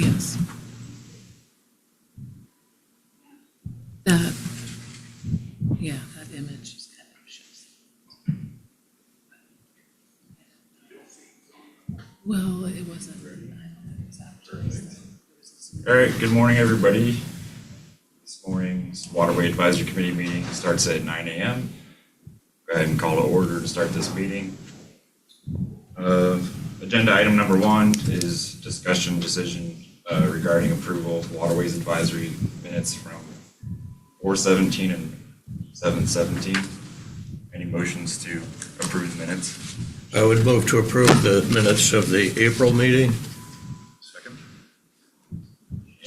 Yes. That, yeah, that image is kind of shows. Well, it wasn't, I don't know, it was advertised. All right, good morning, everybody. This morning's Waterway Advisory Committee meeting starts at 9 a.m. Go ahead and call to order to start this meeting. Agenda item number 1 is discussion decision regarding approval of Waterways Advisory minutes from 4/17 and 7/17. Any motions to approve the minutes? I would move to approve the minutes of the April meeting, Second.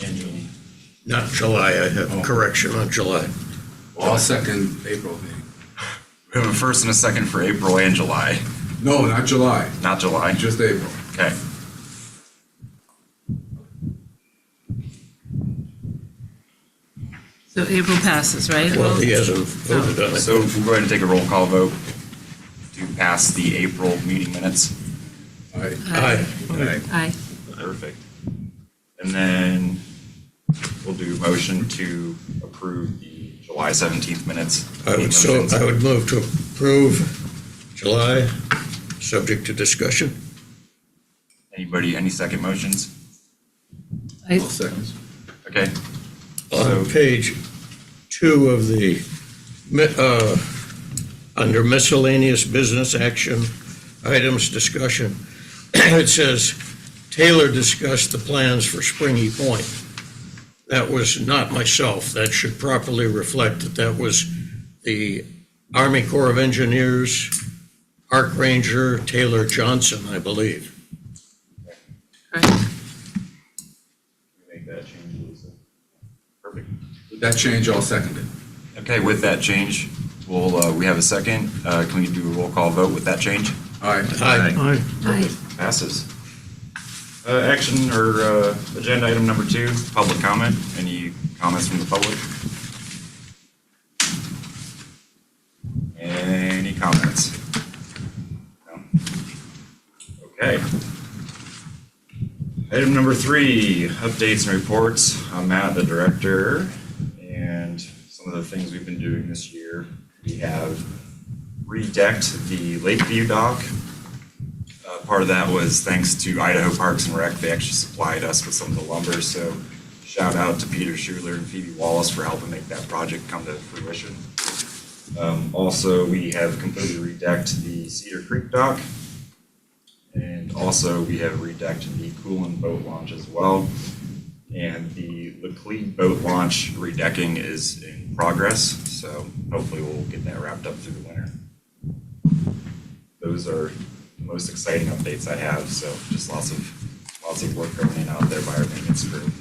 And not July. I have a correction on July. I'll second April meeting. we have a first and a second for April and July. No, not July, Not July. just April. Okay. So April passes, right? Well, he hasn't voted on it. So we'll go ahead and take a roll call vote to pass the April meeting minutes. Aye. Aye. Aye. Perfect. And then we'll do a motion to approve the July 17th minutes. I would move to approve July, subject to discussion. Anybody, any second motions? I, All seconds. Okay. On page 2 of the, under miscellaneous business action items discussion, it says Taylor discussed the plans for Springy Point. That was not myself. That should properly reflect that that was the Army Corps of Engineers, Park Ranger Taylor Johnson, I believe. right. Make that change, Lisa. Perfect. With that change, I'll second it. Okay, with that change, we have a second. Can we do a roll call vote with that change? Aye. Aye. Aye. Passes. Action or agenda item number 2, public comment. Any comments from the public? Any comments? No? Okay. Item number 3, updates and reports. I'm Matt, the director, and some of the things we've been doing this year. We have redecked the Lakeview dock. Part of that was thanks to Idaho Parks and Rec. They actually supplied us with some of the lumber, so shout out to Peter Schuler and Phoebe Wallace for helping make that project come to fruition. Also, we have completely redecked the Cedar Creek dock, and also we have redecked the Coolin boat launch as well. And the Laclede boat launch redecking is in progress, so hopefully we'll get that wrapped up through the winter. Those are the most exciting updates I have, so just lots of work going in out there by our maintenance crew.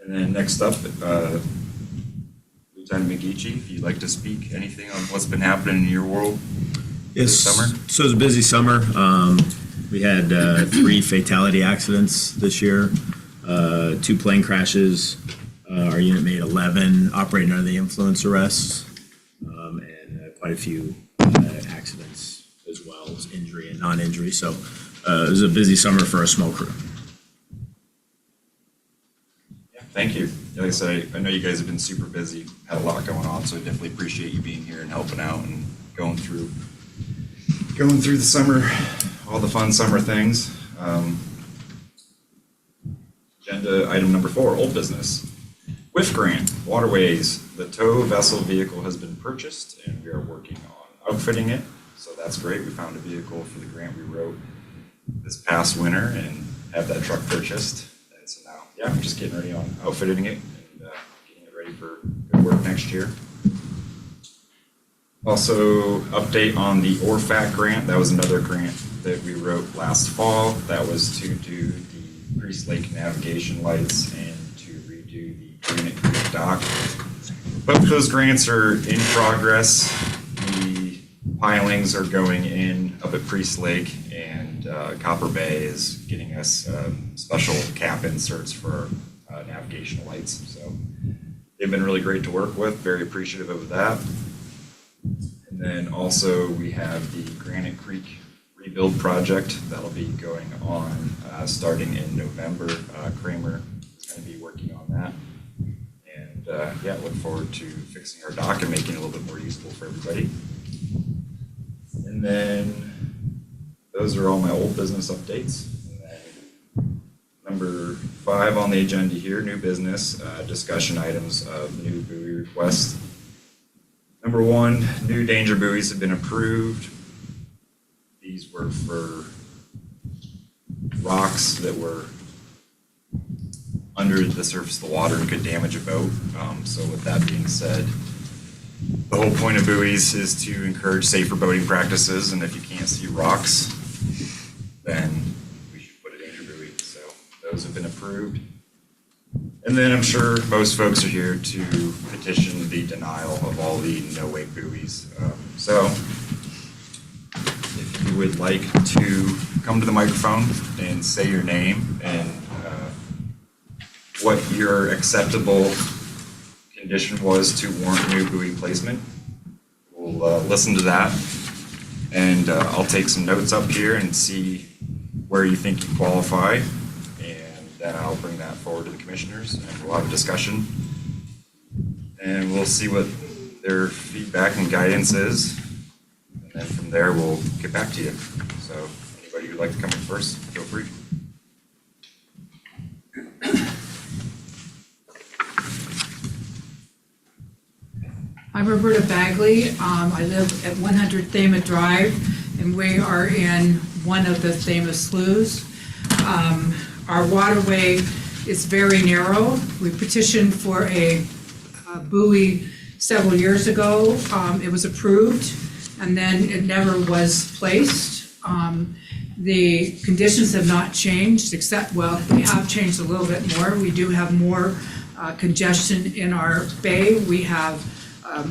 And then next up, Lieutenant McGeechee, if you'd like to speak anything on what's been happening in your world this summer. So it was a busy summer. We had 3 fatality accidents this year, 2 plane crashes. Our unit made 11 operating under the influence arrests, and quite a few accidents as well as injury and non-injury. So it was a busy summer for a small crew. Yeah, thank you. Like I said, I know you guys have been super busy, had a lot going on, so I definitely appreciate you being here and helping out and going through the summer, all the fun summer things. Agenda item number 4, old business. WIF grant, Waterways. The tow vessel vehicle has been purchased and we are working on outfitting it. So that's great. We found a vehicle for the grant we wrote this past winter and have that truck purchased. And so now, yeah, we're just getting ready on outfitting it and getting it ready for good work next year. Also, update on the ORFAC grant. That was another grant that we wrote last fall. That was to do the Priest Lake navigation lights and to redo the Granite Creek dock. Both of those grants are in progress. The pilings are going in up at Priest Lake, and Copper Bay is getting us special cap inserts for navigational lights. So they've been really great to work with. Very appreciative of that. And then also we have the Granite Creek rebuild project that'll be going on starting in November. Kramer is going to be working on that. And yeah, look forward to fixing our dock and making it a little bit more usable for everybody. And then those are all my old business updates. And then number 5 on the agenda here, new business, discussion items of new buoy requests. Number 1, new danger buoys have been approved. These were for rocks that were under the surface of the water and could damage a boat. So with that being said, the whole point of buoys is to encourage safer boating practices, and if you can't see rocks, then we should put a danger buoy. So those have been approved. And then I'm sure most folks are here to petition the denial of all the no-wake buoys. So if you would like to come to the microphone and say your name and what your acceptable condition was to warrant new buoy placement, we'll listen to that. And I'll take some notes up here and see where you think you qualify. And then I'll bring that forward to the commissioners and we'll have a discussion. And we'll see what their feedback and guidance is. And then from there, we'll get back to you. So anybody who'd like to come in first, feel free. I'm Roberta Bagley. I live at 100 Thema Drive, and we are in one of the Thema sloughs. Our waterway is very narrow. We petitioned for a buoy several years ago. It was approved, and then it never was placed. The conditions have not changed, except, well, they have changed a little bit more. We do have more congestion in our bay. We have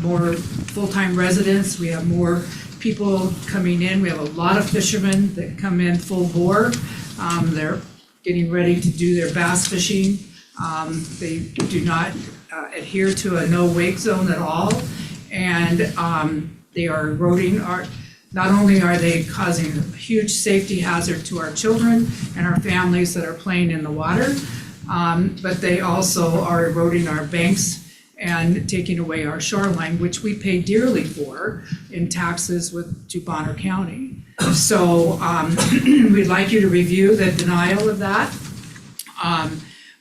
more full-time residents. We have more people coming in. We have a lot of fishermen that come in full bore. They're getting ready to do their bass fishing. They do not adhere to a no-wake zone at all. And they are eroding our, not only are they causing a huge safety hazard to our children and our families that are playing in the water, but they also are eroding our banks and taking away our shoreline, which we pay dearly for in taxes to Bonner County. So we'd like you to review the denial of that.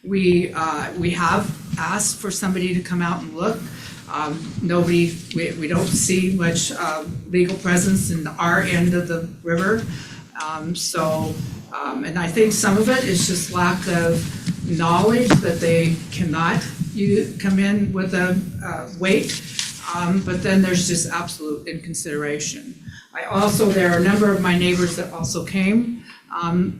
We have asked for somebody to come out and look. We don't see much legal presence in our end of the river. And I think some of it is just lack of knowledge that they cannot come in with a weight, but then there's just absolute inconsideration. There are a number of my neighbors that also came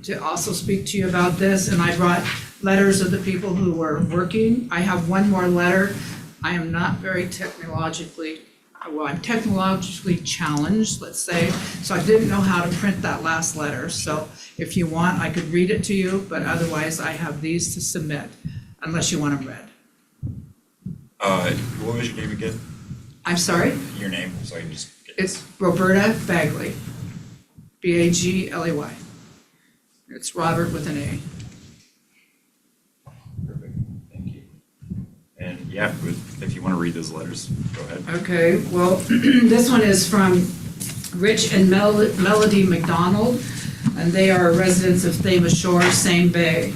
to also speak to you about this, and I brought letters of the people who were working. I have one more letter. I am not very I'm technologically challenged, let's say, so I didn't know how to print that last letter. So if you want, I could read it to you, but otherwise I have these to submit, unless you want them read. What was your name again? I'm sorry? Your name, so I can just get It's Roberta Bagley, Bagley. It's Robert with an A. perfect. Thank you. And yeah, if you want to read those letters, go ahead. Okay, well, this one is from Rich and Melody McDonald, and they are residents of Thema Shore, same bay.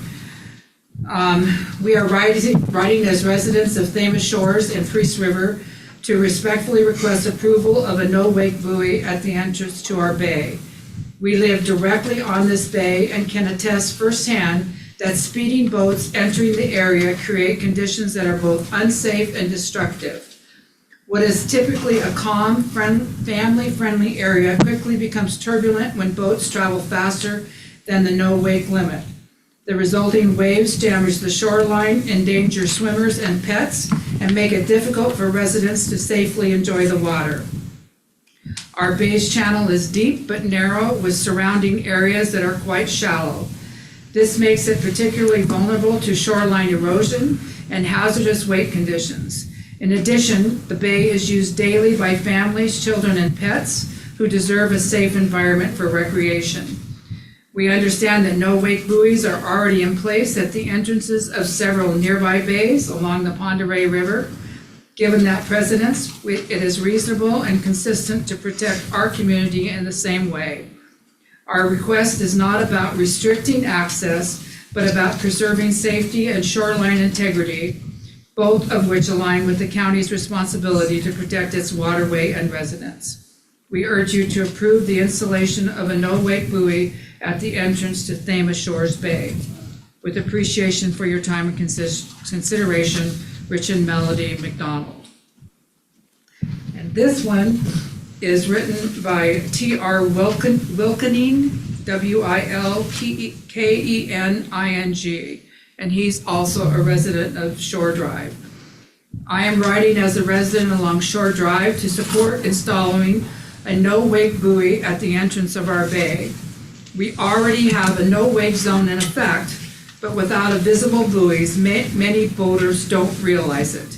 We are writing as residents of Thema Shores and Priest River to respectfully request approval of a no-wake buoy at the entrance to our bay. We live directly on this bay and can attest firsthand that speeding boats entering the area create conditions that are both unsafe and destructive. What is typically a calm, family-friendly area quickly becomes turbulent when boats travel faster than the no-wake limit. The resulting waves damage the shoreline, endanger swimmers and pets, and make it difficult for residents to safely enjoy the water. Our bay's channel is deep but narrow, with surrounding areas that are quite shallow. This makes it particularly vulnerable to shoreline erosion and hazardous wake conditions. In addition, the bay is used daily by families, children, and pets who deserve a safe environment for recreation. We understand that no-wake buoys are already in place at the entrances of several nearby bays along the Pend Oreille River. Given that precedence, it is reasonable and consistent to protect our community in the same way. Our request is not about restricting access, but about preserving safety and shoreline integrity, both of which align with the county's responsibility to protect its waterway and residents. We urge you to approve the installation of a no-wake buoy at the entrance to Thames Shores Bay. With appreciation for your time and consideration, Rich and Melody McDonald. And this one is written by T.R. Wilkening, Wilkening, and he's also a resident of Shore Drive. I am writing as a resident along Shore Drive to support installing a no-wake buoy at the entrance of our bay. We already have a no-wake zone in effect, but without a visible buoys, many boaters don't realize it.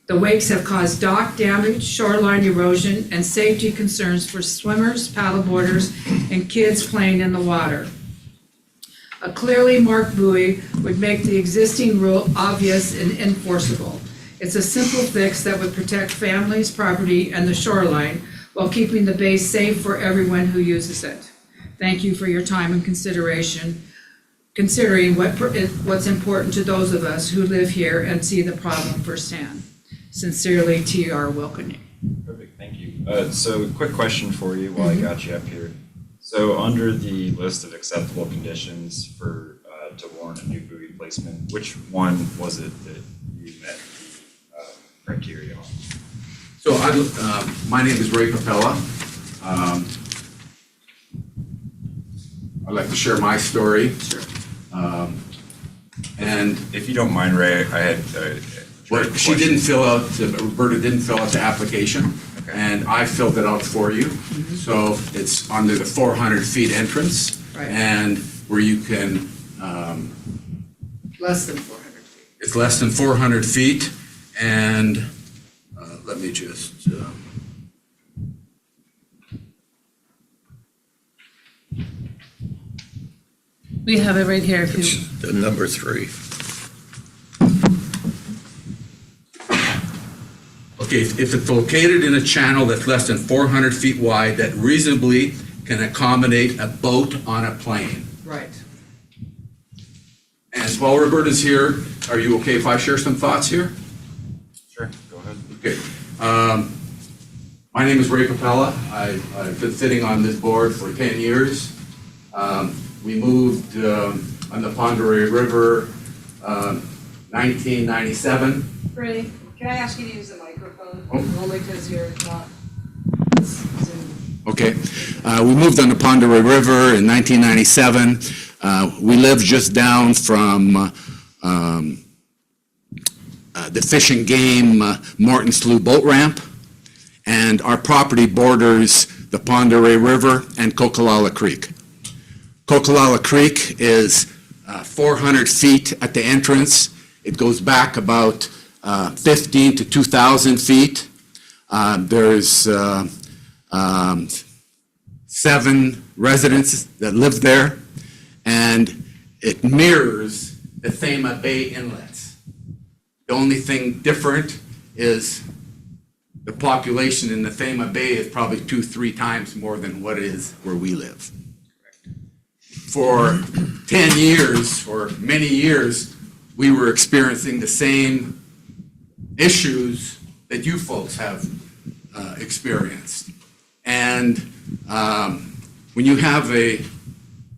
The wakes have caused dock damage, shoreline erosion, and safety concerns for swimmers, paddleboarders, and kids playing in the water. A clearly marked buoy would make the existing rule obvious and enforceable. It's a simple fix that would protect families, property, and the shoreline while keeping the bay safe for everyone who uses it. Thank you for your time and consideration, considering what's important to those of us who live here and see the problem firsthand. Sincerely, T.R. Wilkening. Perfect, thank you. So quick question for you while I got you up here. So under the list of acceptable conditions for, to warrant a new buoy placement, which one was it that you met the criteria on? So my name is Ray Capella. I'd like to share my story. Sure. And If you don't mind, Ray, I had she didn't fill out, Roberta didn't fill out the application, Okay. and I filled it out for you. So it's under the 400 feet entrance, Right. and where you can, Less than 400 feet. it's less than 400 feet, and let me just, We have it right here if you, It's the number 3. okay, if it's located in a channel that's less than 400 feet wide, that reasonably can accommodate a boat on a plane. Right. And while Roberta's here, are you okay if I share some thoughts here? Sure, go ahead. Okay. My name is Ray Capella. I've been sitting on this board for 10 years. We moved on the Pend Oreille River 1997. Ray, can I ask you to use the microphone? Oh. Only because you're not Zoom. Okay. We moved on the Pend Oreille River in 1997. We lived just down from the Fish and Game Morton Slough boat ramp, and our property borders the Pend Oreille River and Coquilala Creek. Coquilala Creek is 400 feet at the entrance. It goes back about 15 to 2,000 feet. There's 7 residents that live there, and it mirrors the Thema Bay inlets. The only thing different is the population in the Thema Bay is probably 2-3 times more than what it is where we live. For 10 years, or many years, we were experiencing the same issues that you folks have experienced. And when you have a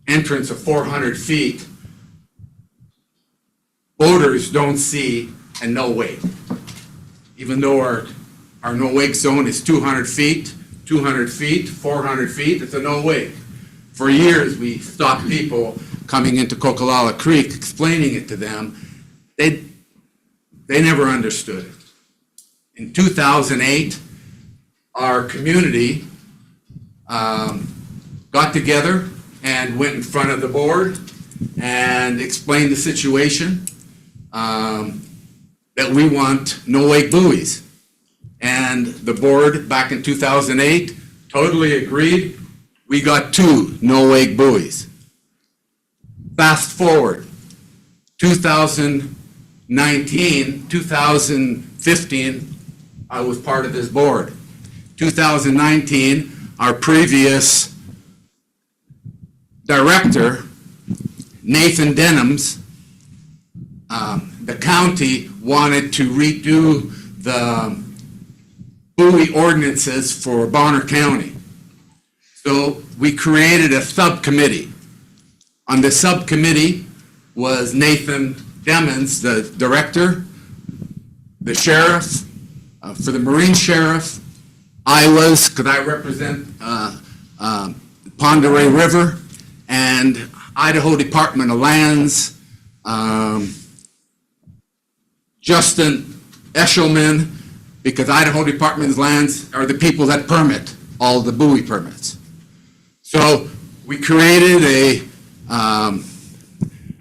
entrance of 400 feet, boaters don't see a no wake. Even though our no wake zone is 200 feet, 400 feet, it's a no wake. For years, we stopped people coming into Coquilala Creek, explaining it to them. They never understood it. In 2008, our community got together and went in front of the board and explained the situation, that we want no-wake buoys. And the board, back in 2008, Totally agreed. We got 2 no-wake buoys. Fast forward, 2019, 2015, I was part of this board. 2019, our previous director, Nathan Denhams, the county wanted to redo the buoy ordinances for Bonner County. So we created a subcommittee. On the subcommittee was Nathan Demons, the director, the sheriff, for the Marine Sheriff, I was, because I represent Ponderay River, and Idaho Department of Lands, Justin Eshelman, because Idaho Department of Lands are the people that permit all the buoy permits. So we created a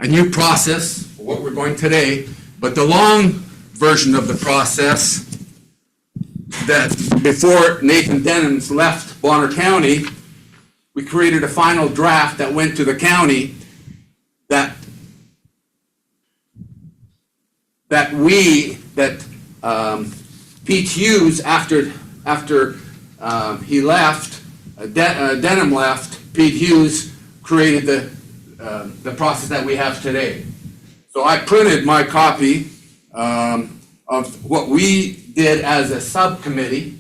new process for what we're going today, but the long version of the process, that before Nathan Denhams left Bonner County, we created a final draft that went to the county that Pete Hughes, after he left, Denham left, Pete Hughes created the process that we have today. So I printed my copy of what we did as a subcommittee,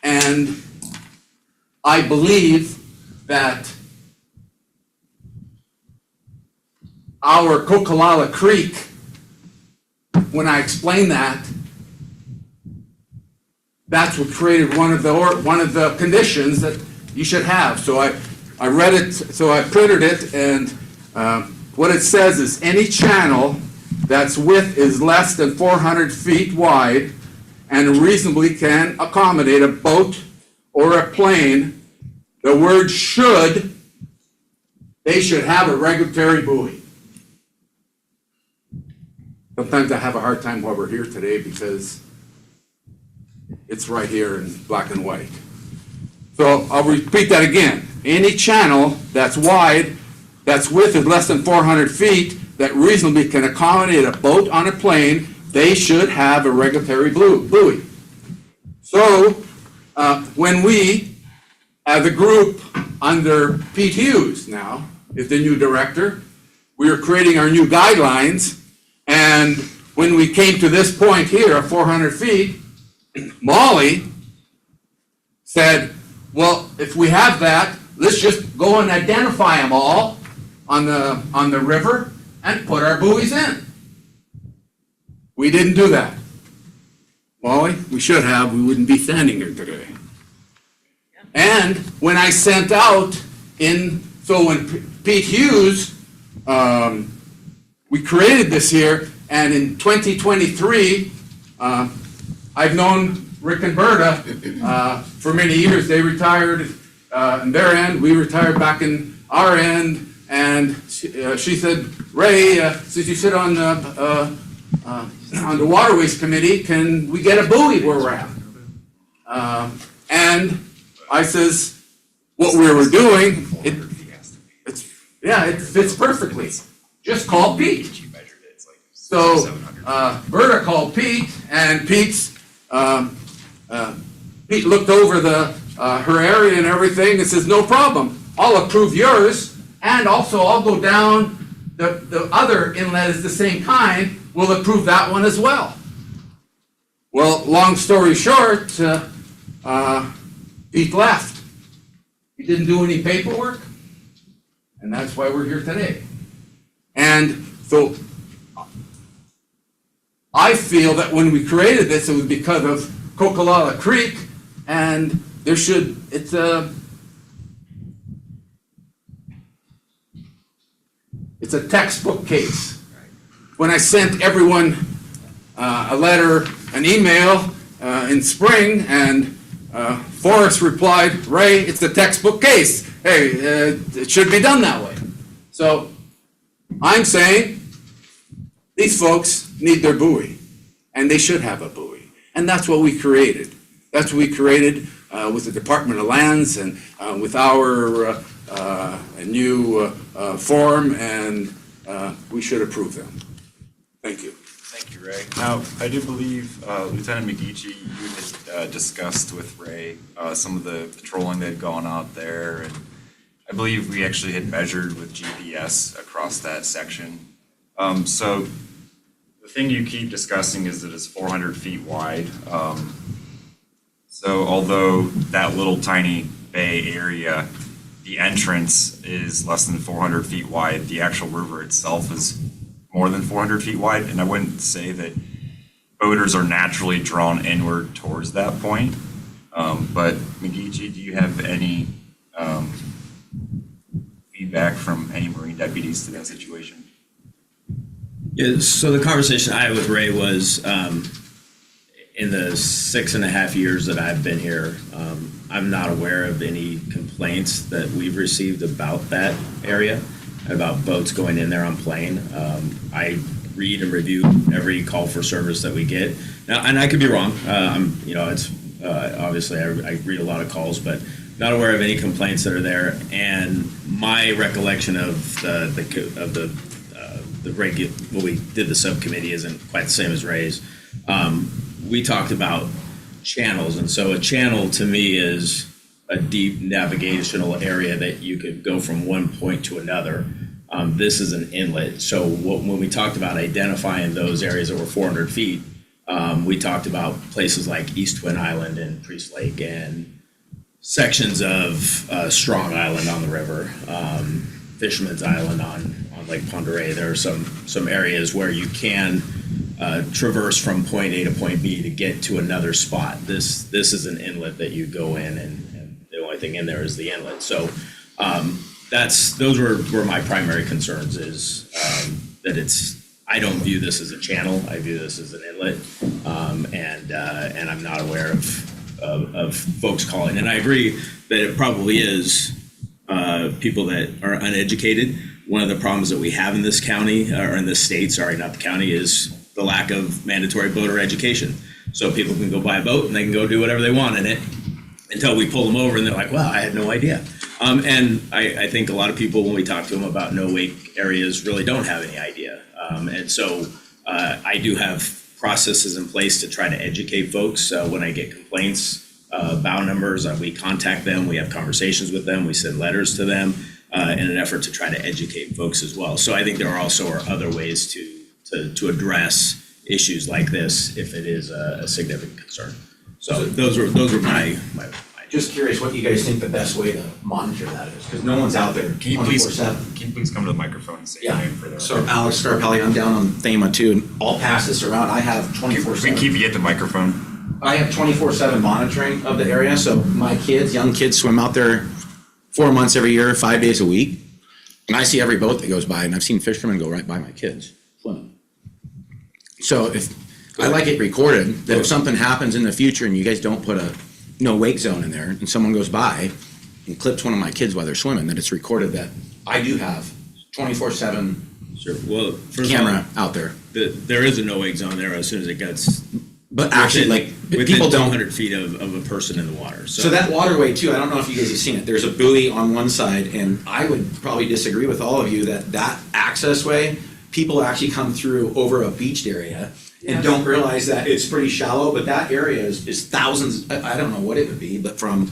and I believe that our Coquilala Creek, when I explained that, that's what created one of the conditions that you should have. So I read it, so I printed it, and what it says is any channel that's width is less than 400 feet wide and reasonably can accommodate a boat or a plane, the word should, they should have a regulatory buoy. Sometimes I have a hard time while we're here today because it's right here in black and white. So I'll repeat that again. Any channel that's wide, that's width is less than 400 feet, that reasonably can accommodate a boat on a plane, they should have a regulatory buoy. So when we, as a group under Pete Hughes now, is the new director, we are creating our new guidelines, and when we came to this point here of 400 feet, Molly said, well, if we have that, let's just go and identify them all on the river and put our buoys in. We didn't do that. Molly, we should have, we wouldn't be standing here today. And when I sent out so when Pete Hughes, we created this here, and in 2023, I've known Rick and Berta for many years. They retired in their end, we retired back in our end, and she said, Ray, since you sit on the Waterways Committee, can we get a buoy where we're at? And I says, what we were doing, it fits perfectly. Just call Pete. So Berta called Pete, and Pete looked over her area and everything and says, no problem, I'll approve yours, and also I'll go down the other inlet is the same kind, we'll approve that one as well. Well, long story short, Pete left. He didn't do any paperwork, and that's why we're here today. And so I feel that when we created this, it was because of Coquilala Creek, and it's a textbook case. When I sent everyone a letter, an email in spring, and Forrest replied, Ray, it's a textbook case. Hey, it should be done that way. So I'm saying these folks need their buoy, and they should have a buoy. And that's what we created. That's what we created. with the Department of Lands and with our new form, and we should approve them. Thank you. Thank you, Ray. Now, I do believe Lieutenant McGeechee, you had discussed with Ray some of the patrolling that had gone out there, and I believe we actually had measured with GPS across that section. So the thing you keep discussing is that it's 400 feet wide. So although that little tiny bay area, the entrance is less than 400 feet wide, the actual river itself is more than 400 feet wide, and I wouldn't say that boaters are naturally drawn inward towards that point. But McGeechee, do you have any feedback from any Marine deputies to that situation? Yeah, so the conversation I had with Ray was, in the 6.5 years that I've been here, I'm not aware of any complaints that we've received about that area, about boats going in there on plane. I read and review every call for service that we get. Now, and I could be wrong. It's obviously I read a lot of calls, but not aware of any complaints that are there. And my recollection of what we did the subcommittee isn't quite the same as Ray's. We talked about channels, and so a channel to me is a deep navigational area that you could go from one point to another. This is an inlet. So when we talked about identifying those areas that were 400 feet, we talked about places like East Twin Island and Priest Lake and sections of Strong Island on the river, Fisherman's Island on Lake Pend Oreille. There are some areas where you can traverse from point A to point B to get to another spot. This is an inlet that you go in, and the only thing in there is the inlet. So those were my primary concerns, is that I don't view this as a channel. I view this as an inlet, and I'm not aware of folks calling. And I agree that it probably is people that are uneducated. One of the problems that we have in this county, or in this state, sorry, not the county, is the lack of mandatory boater education. So people can go buy a boat and they can go do whatever they want in it until we pull them over and they're like, well, I had no idea. And I think a lot of people, when we talk to them about no-wake areas, really don't have any idea. And so I do have processes in place to try to educate folks. When I get complaints, bow numbers, we contact them, we have conversations with them, we send letters to them in an effort to try to educate folks as well. So I think there are other ways to address issues like this if it is a significant concern. So those were my Just curious what you guys think the best way to monitor that is, because no one's out there Can you please 24/7. come to the microphone and say your Yeah. name for the So record? Alex Scarpelli, I'm down on Thema too, and I'll pass this around. I have We 24/7. keep you at the microphone. I have 24/7 monitoring of the area, so my young kids swim out there 4 months every year, 5 days a week. And I see every boat that goes by, and I've seen fishermen go right by my kids swimming. So I like it recorded, that if something happens in the future and you guys don't put a no wake zone in there, and someone goes by and clips one of my kids while they're swimming, that it's recorded that I do have 24/7 Sure. Well, first of camera out there. all, there is a no-wake zone there as soon as it gets But actually, within people don't. 200 feet of a person in the water. So that waterway too, I don't know if you guys have seen it, there's a buoy on one side, and I would probably disagree with all of you that access way, people actually come through over a beached area and Yes. don't realize that it's pretty shallow, but that area is thousands, I don't know what it would be, but from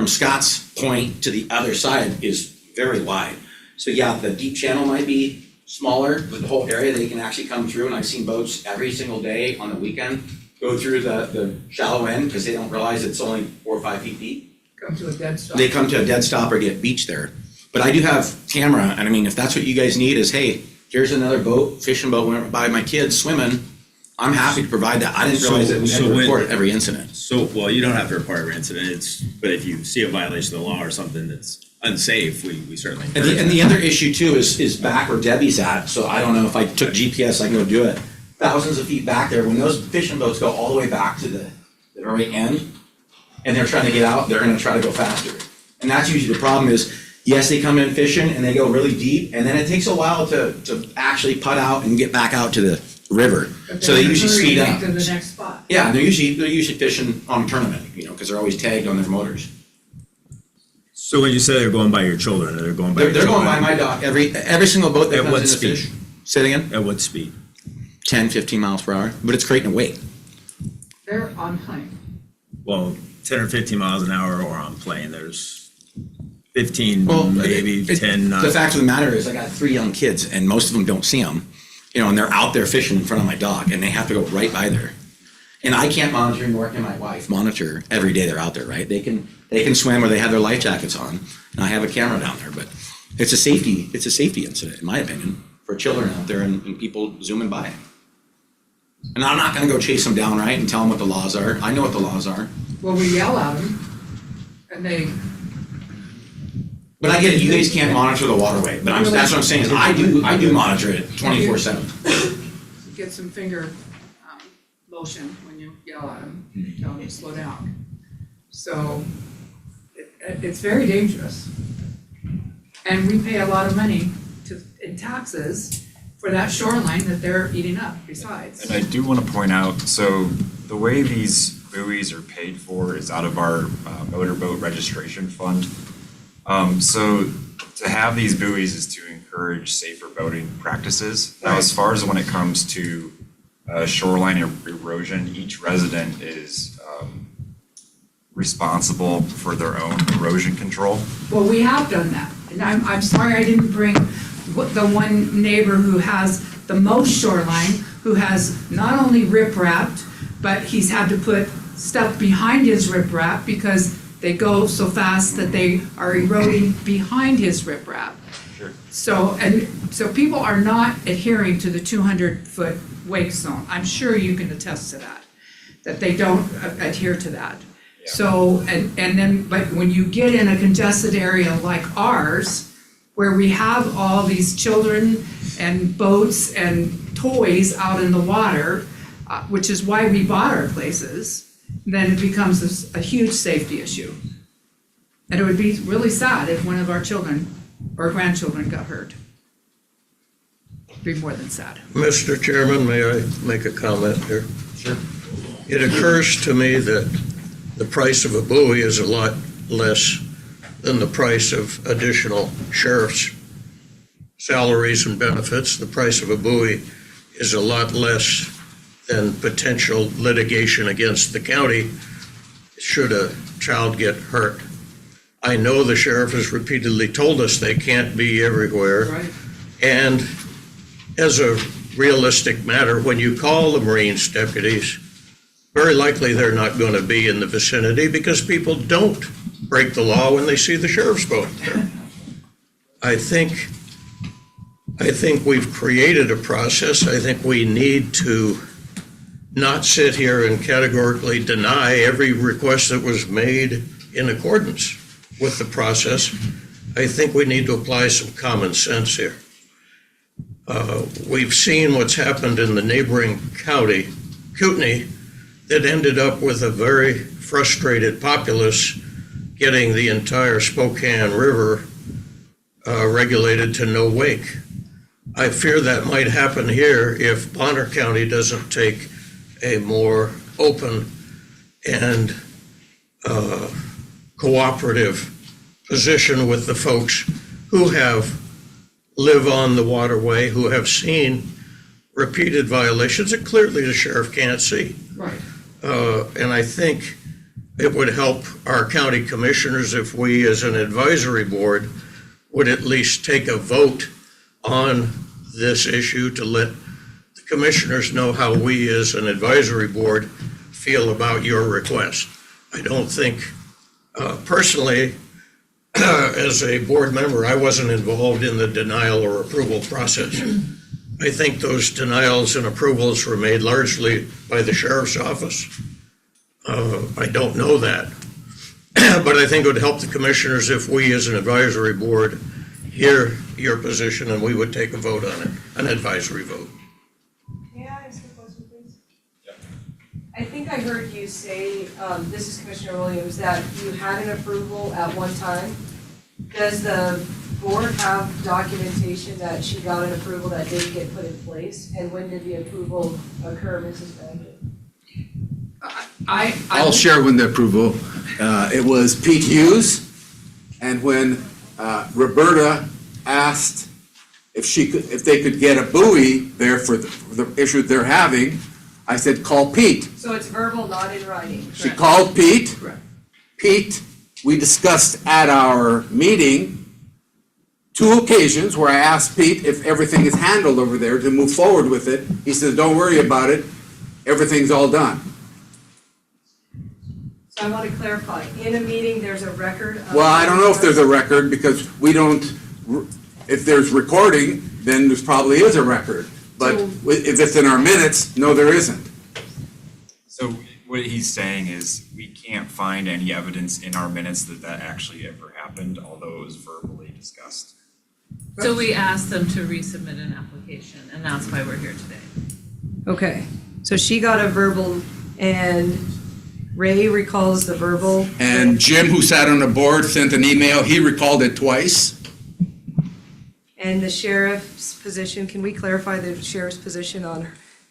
Scott's Point to the other side is very wide. So yeah, the deep channel might be smaller, but the whole area, they can actually come through, and I've seen boats every single day on the weekend go through the shallow end, because they don't realize it's only 4 or 5 feet deep. Come to a dead stop. They come to a dead stop or get beached there. But I do have camera, and I mean, if that's what you guys need is, hey, here's another boat, fishing boat went by my kids swimming, I'm happy to provide that. I didn't realize that we had to report every incident. So, well, you don't have to report every incident, but if you see a violation of the law or something that's unsafe, we certainly And encourage the that. other issue too is back where Debbie's at, so I don't know if I took GPS, I can go do it. Thousands of feet back there, when those fishing boats go all the way back to the very end, and they're trying to get out, they're gonna try to go faster. And that's usually the problem is, yes, they come in fishing and they go really deep, and then it takes a while to actually putt out and get back out to river. But So they they're usually speed hurrying up. To the next spot. Yeah, they're usually fishing on tournament, because they're always tagged on their motors. So when you say they're going by your children, they're going by They're, your they're going children? by my dock, every single boat that At comes what in to speed? fish. Say it again? At what speed? 10, 15 miles per hour, but it's creating a wake. They're on plane. Well, 10 or 15 miles an hour or on plane, there's 15, Well, maybe 10 The knots. fact of the matter is, I got 3 young kids, and most of them don't see them, and they're out there fishing in front of my dock, and they have to go right by there. And I can't monitor, nor can my wife monitor every day they're out there, right? They can swim or they have their life jackets on, and I have a camera down there, but it's a safety incident, in my opinion, for children out there and people zooming by. And I'm not gonna go chase them down, right, and tell them what the laws are. I know what the laws are. Well, we yell at them, and they, But I get it, you guys can't monitor the waterway, but that's what I'm saying, is I do monitor it 24/7. get some finger motion when you yell at them, tell them to slow down. So it's very dangerous. And we pay a lot of money in taxes for that shoreline that they're eating up besides. And I do want to point out, so the way these buoys are paid for is out of our motorboat registration fund. So to have these buoys is to encourage safer boating practices. Now, as far as when it comes to shoreline erosion, each resident is responsible for their own erosion control. Well, we have done that, and I'm sorry I didn't bring the one neighbor who has the most shoreline, who has not only riprap, but he's had to put stuff behind his riprap because they go so fast that they are eroding behind his riprap. Sure. So people are not adhering to the 200-foot wake zone. I'm sure you can attest to that they don't adhere to that. Yeah. So, but when you get in a congested area like ours, where we have all these children and boats and toys out in the water, which is why we bought our places, then it becomes a huge safety issue. And it would be really sad if one of our children or grandchildren got hurt. It'd be more than sad. Mr. Chairman, may I make a comment here? Sure. It occurs to me that the price of a buoy is a lot less than the price of additional sheriff's salaries and benefits. The price of a buoy is a lot less than potential litigation against the county should a child get hurt. I know the sheriff has repeatedly told us they can't be everywhere. Right. And as a realistic matter, when you call the Marines deputies, very likely they're not going to be in the vicinity because people don't break the law when they see the sheriff's boat there. I think we've created a process. I think we need to not sit here and categorically deny every request that was made in accordance with the process. I think we need to apply some common sense here. We've seen what's happened in the neighboring county, Kootenai, that ended up with a very frustrated populace getting the entire Spokane River regulated to no wake. I fear that might happen here if Bonner County doesn't take a more open and cooperative position with the folks who live on the waterway, who have seen repeated violations that clearly the sheriff can't see. Right. And I think it would help our county commissioners if we, as an advisory board, would at least take a vote on this issue to let the commissioners know how we, as an advisory board, feel about your request. I don't think, personally, as a board member, I wasn't involved in the denial or approval process. I think those denials and approvals were made largely by the sheriff's office. I don't know that. But I think it would help the commissioners if we, as an advisory board, hear your position and we would take a vote on it, an advisory vote. May I ask a question, please? I think I heard you say, this is Commissioner Williams, that you had an approval at one time. Does the board have documentation that she got an approval that didn't get put in place? And when did the approval occur, Mrs. Bagley? I'll share when the approval, it was Pete Hughes, and when Roberta asked if they could get a buoy there for the issue they're having, I said, call Pete. So it's verbal, not in writing? She called Pete. Correct. Pete, we discussed at our meeting 2 occasions where I asked Pete if everything is handled over there to move forward with it. He says, don't worry about it, everything's all done. So I want to clarify, in a meeting, there's a record of... Well, I don't know if there's a record, because we don't, if there's recording, then there's probably is a record. But if it's in our minutes, no, there isn't. So what he's saying is we can't find any evidence in our minutes that that actually ever happened, although it was verbally discussed. So we asked them to resubmit an application, and that's why we're here today. Okay, so she got a verbal, and Ray recalls the verbal. And Jim, who sat on the board, sent an email, he recalled it twice. And the sheriff's position, can we clarify the sheriff's position on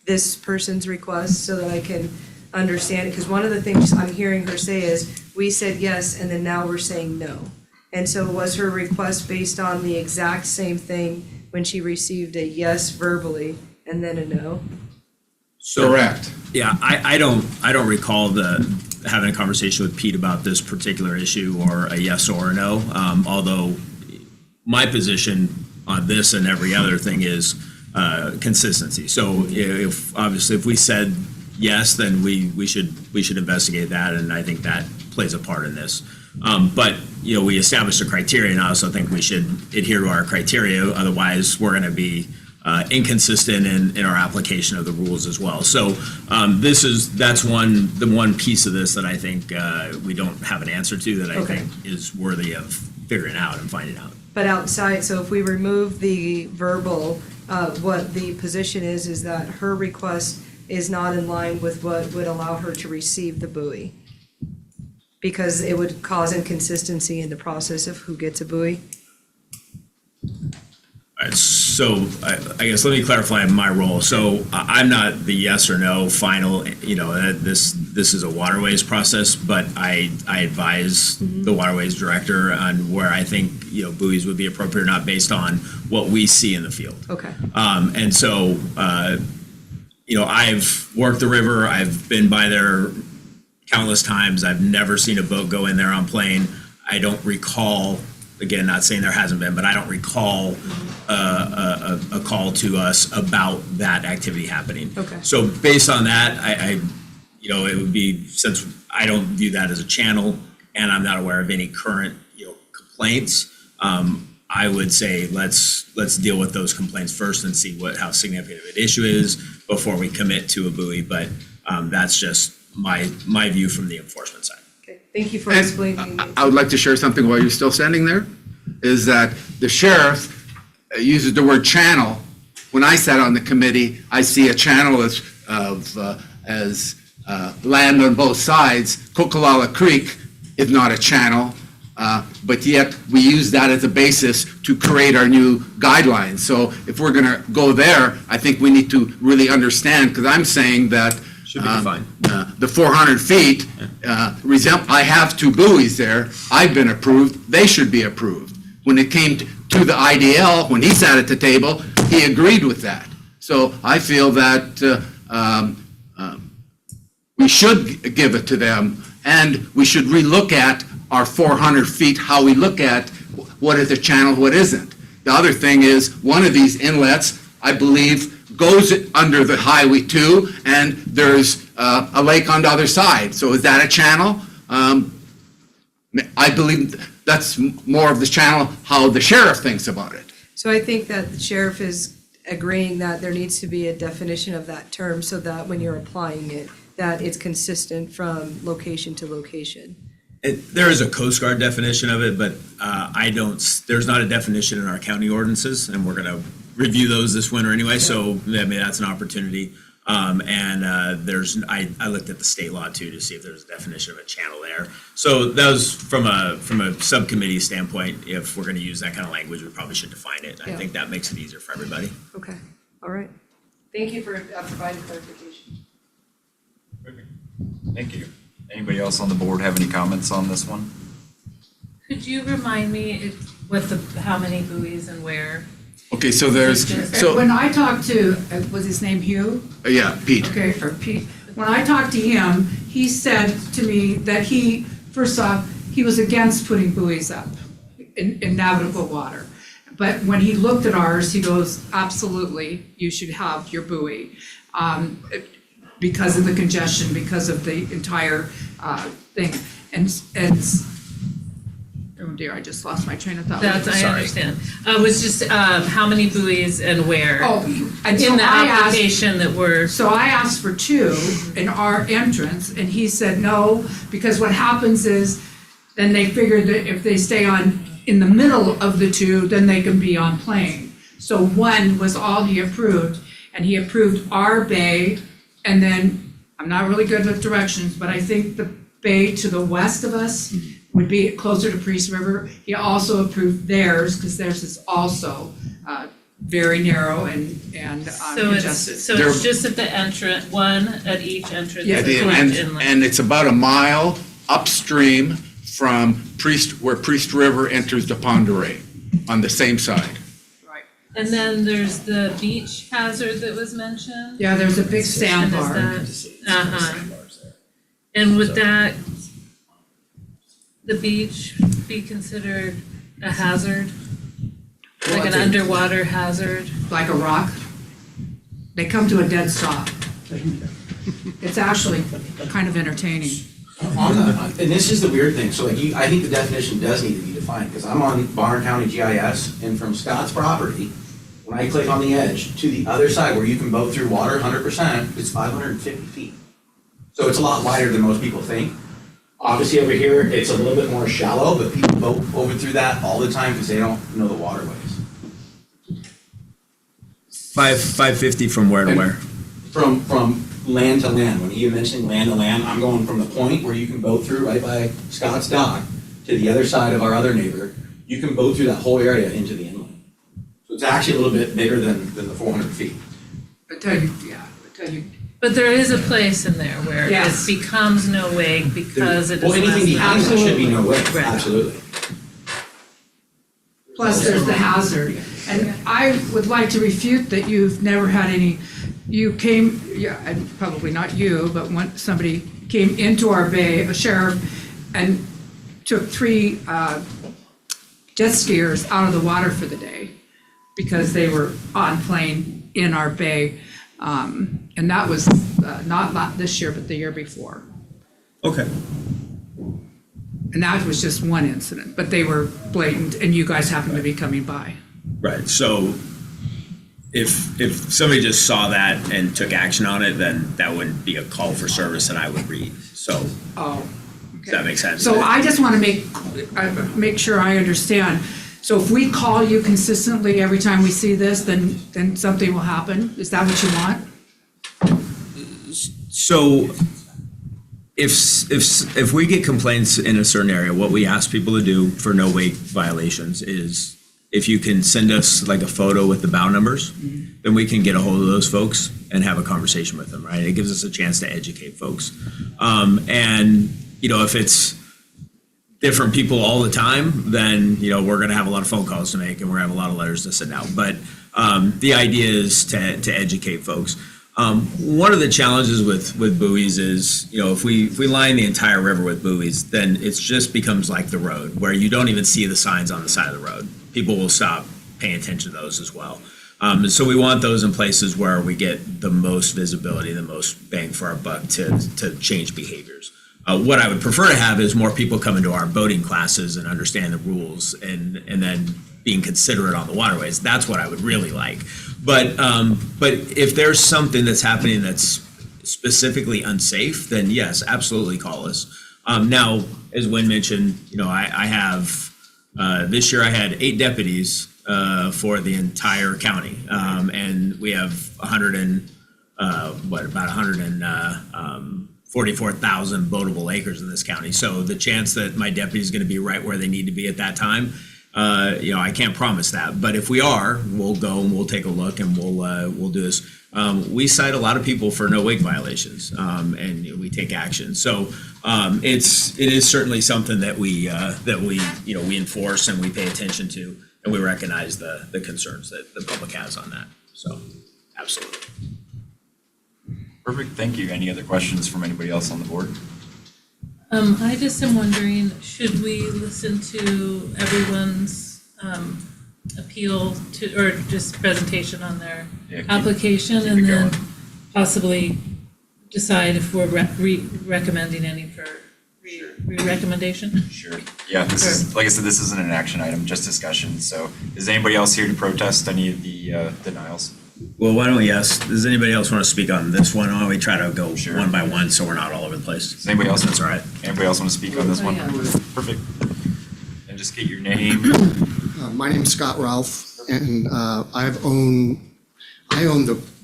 this person's request so that I can understand it? Because one of the things I'm hearing her say is, we said yes, and then now we're saying no. And so was her request based on the exact same thing when she received a yes verbally and then a no? Correct. Yeah, I don't recall having a conversation with Pete about this particular issue or a yes or a no. Although my position on this and every other thing is consistency. So if we said yes, then we should investigate that, and I think that plays a part in this. But we established a criteria, and I also think we should adhere to our criteria. Otherwise, we're going to be inconsistent in our application of the rules as well. So that's the one piece of this that I think we don't have an answer to that I think is worthy of figuring out and finding out. But outside, so if we remove the verbal, what the position is that her request is not in line with what would allow her to receive the buoy? Because it would cause inconsistency in the process of who gets a buoy? All right, so I guess let me clarify my role. So I'm not the yes or no final, this is a Waterways process, but I advise the Waterways director on where I think, buoys would be appropriate or not based on what we see in the field. Okay. And so, I've worked the river, I've been by there countless times, I've never seen a boat go in there on plane. I don't recall, again, not saying there hasn't been, but I don't recall a call to us about that activity happening. Okay. So based on that, it would be, since I don't view that as a channel and I'm not aware of any current, complaints, I would say let's deal with those complaints first and see how significant of an issue is before we commit to a buoy. But that's just my view from the enforcement side. Okay, thank you for explaining. I would like to share something while you're still standing there, is that the sheriff uses the word channel. When I sat on the committee, I see a channel as land on both sides. Kokolala Creek is not a channel, but yet we use that as a basis to create our new guidelines. So if we're gonna go there, I think we need to really understand, because I'm saying that Should be defined. the 400 feet, I have 2 buoys there, I've been approved, they should be approved. When it came to the IDL, when he sat at the table, he agreed with that. So I feel that we should give it to them, and we should relook at our 400 feet, how we look at what is a channel, what isn't. The other thing is, one of these inlets, I believe, goes under the Highway 2, and there's a lake on the other side. So is that a channel? I believe that's more of the channel, how the sheriff thinks about it. So I think that the sheriff is agreeing that there needs to be a definition of that term so that when you're applying it, that it's consistent from location to location. There is a Coast Guard definition of it, but there's not a definition in our county ordinances, and we're going to review those this winter anyway, so I mean, that's an opportunity. I looked at the state law too to see if there's a definition of a channel there. So that was from a subcommittee standpoint, if we're gonna use that kind of language, we probably should define it. I Yeah. think that makes it easier for everybody. Okay, all right. Thank you for providing clarification. Thank you. Anybody else on the board have any comments on this one? Could you remind me how many buoys and where? Okay, so there's, so, When I talked to, was his name Hugh? yeah, Pete. Okay, or Pete, when I talked to him, he said to me that first off, he was against putting buoys up in navigable water. But when he looked at ours, he goes, absolutely, you should have your buoy. Because of the congestion, because of the entire thing. And oh dear, I just lost my train of thought. That's, I Sorry. understand. Was just, how many buoys and where? Oh, and so In the I asked, application that were, so I asked for 2 in our entrance, and he said no, because what happens is, then they figured that if they stay in the middle of the 2, then they can be on plane. So 1 was all he approved, and he approved our bay, and then, I'm not really good with directions, but I think the bay to the west of us would be closer to Priest River. He also approved theirs, because theirs is also very narrow and congested. so it's just at the entrance, one at each entrance. Yeah, At of the each end, inlet. and it's about a mile upstream from where Priest River enters the Ponderay on the same side. Right. And then there's the beach hazard that was mentioned. Yeah, there's a big And sandbar. is that, and would the beach be considered a hazard? Like an underwater hazard? Like a rock. They come to a dead stop. It's actually kind of entertaining. And this is the weird thing, so like I think the definition does need to be defined, because I'm on Bonner County GIS, and from Scott's property, when I click on the edge to the other side where you can boat through water 100%, it's 550 feet. So it's a lot wider than most people think. Obviously over here, it's a little bit more shallow, but people boat over through that all the time because they don't know the waterways. 550 from where to where? From land to land, when you mentioned land to land, I'm going from the point where you can boat through right by Scott's dock to the other side of our other neighbor. You can boat through that whole area into the inlet. So it's actually a little bit bigger than the 400 feet. I tell you, But there is a place in there where it Yes. becomes no wake because it is Well, anything less than. behind that should be no way, Right. absolutely. plus there's the hazard. And I would like to refute that you've never had any, you came, yeah, and probably not you, but when somebody came into our bay, a sheriff, and took 3 jet skiers out of the water for the day because they were on plane in our bay. And that was not this year, but the year before. Okay. And that was just one incident, but they were blatant, and you guys happened to be coming by. Right, so if somebody just saw that and took action on it, then that wouldn't be a call for service that I would read, so, Oh. does that make sense? So I just want to make sure I understand. So if we call you consistently every time we see this, then something will happen? Is that what you want? So if we get complaints in a certain area, what we ask people to do for no wake violations is if you can send us like a photo with the bow numbers, then we can get a hold of those folks and have a conversation with them, right? It gives us a chance to educate folks. And, you know, if it's different people all the time, then, you know, we're going to have a lot of phone calls to make and we're going to have a lot of letters to send out. But the idea is to educate folks. One of the challenges with buoys is, you know, if we line the entire river with buoys, then it just becomes like the road where you don't even see the signs on the side of the road. People will stop paying attention to those as well. So we want those in places where we get the most visibility, the most bang for our buck to change behaviors. What I would prefer to have is more people come into our boating classes and understand the rules and then being considerate on the waterways. That's what I would really like. But if there's something that's happening that's specifically unsafe, then yes, absolutely call us. Now, as Wynn mentioned, you know, I have, this year I had 8 deputies for the entire county. And we have about 144,000 boatable acres in this county. So the chance that my deputy is going to be right where they need to be at that time, I can't promise that. But if we are, we'll go and we'll take a look and we'll do this. We cite a lot of people for no wake violations, and we take action. So it is certainly something that we we enforce and we pay attention to, and we recognize the concerns that the public has on that. So absolutely. Perfect, thank you. Any other questions from anybody else on the board? I just am wondering, should we listen to everyone's appeal to, or just presentation on their Yeah, application keep and it then going. possibly decide if we're recommending any for re-recommendation? Sure. Yeah, this is, like I said, this isn't an action item, just discussion. So is anybody else here to protest any of the denials? Well, why don't we ask, does anybody else want to speak on this one? Why don't we try to go Sure. one by one so we're not all over the place? Does anybody else? That's all right. Anybody else want to speak on this one? Yeah. Perfect. And just get your name. My name's Scott Ralph, and I own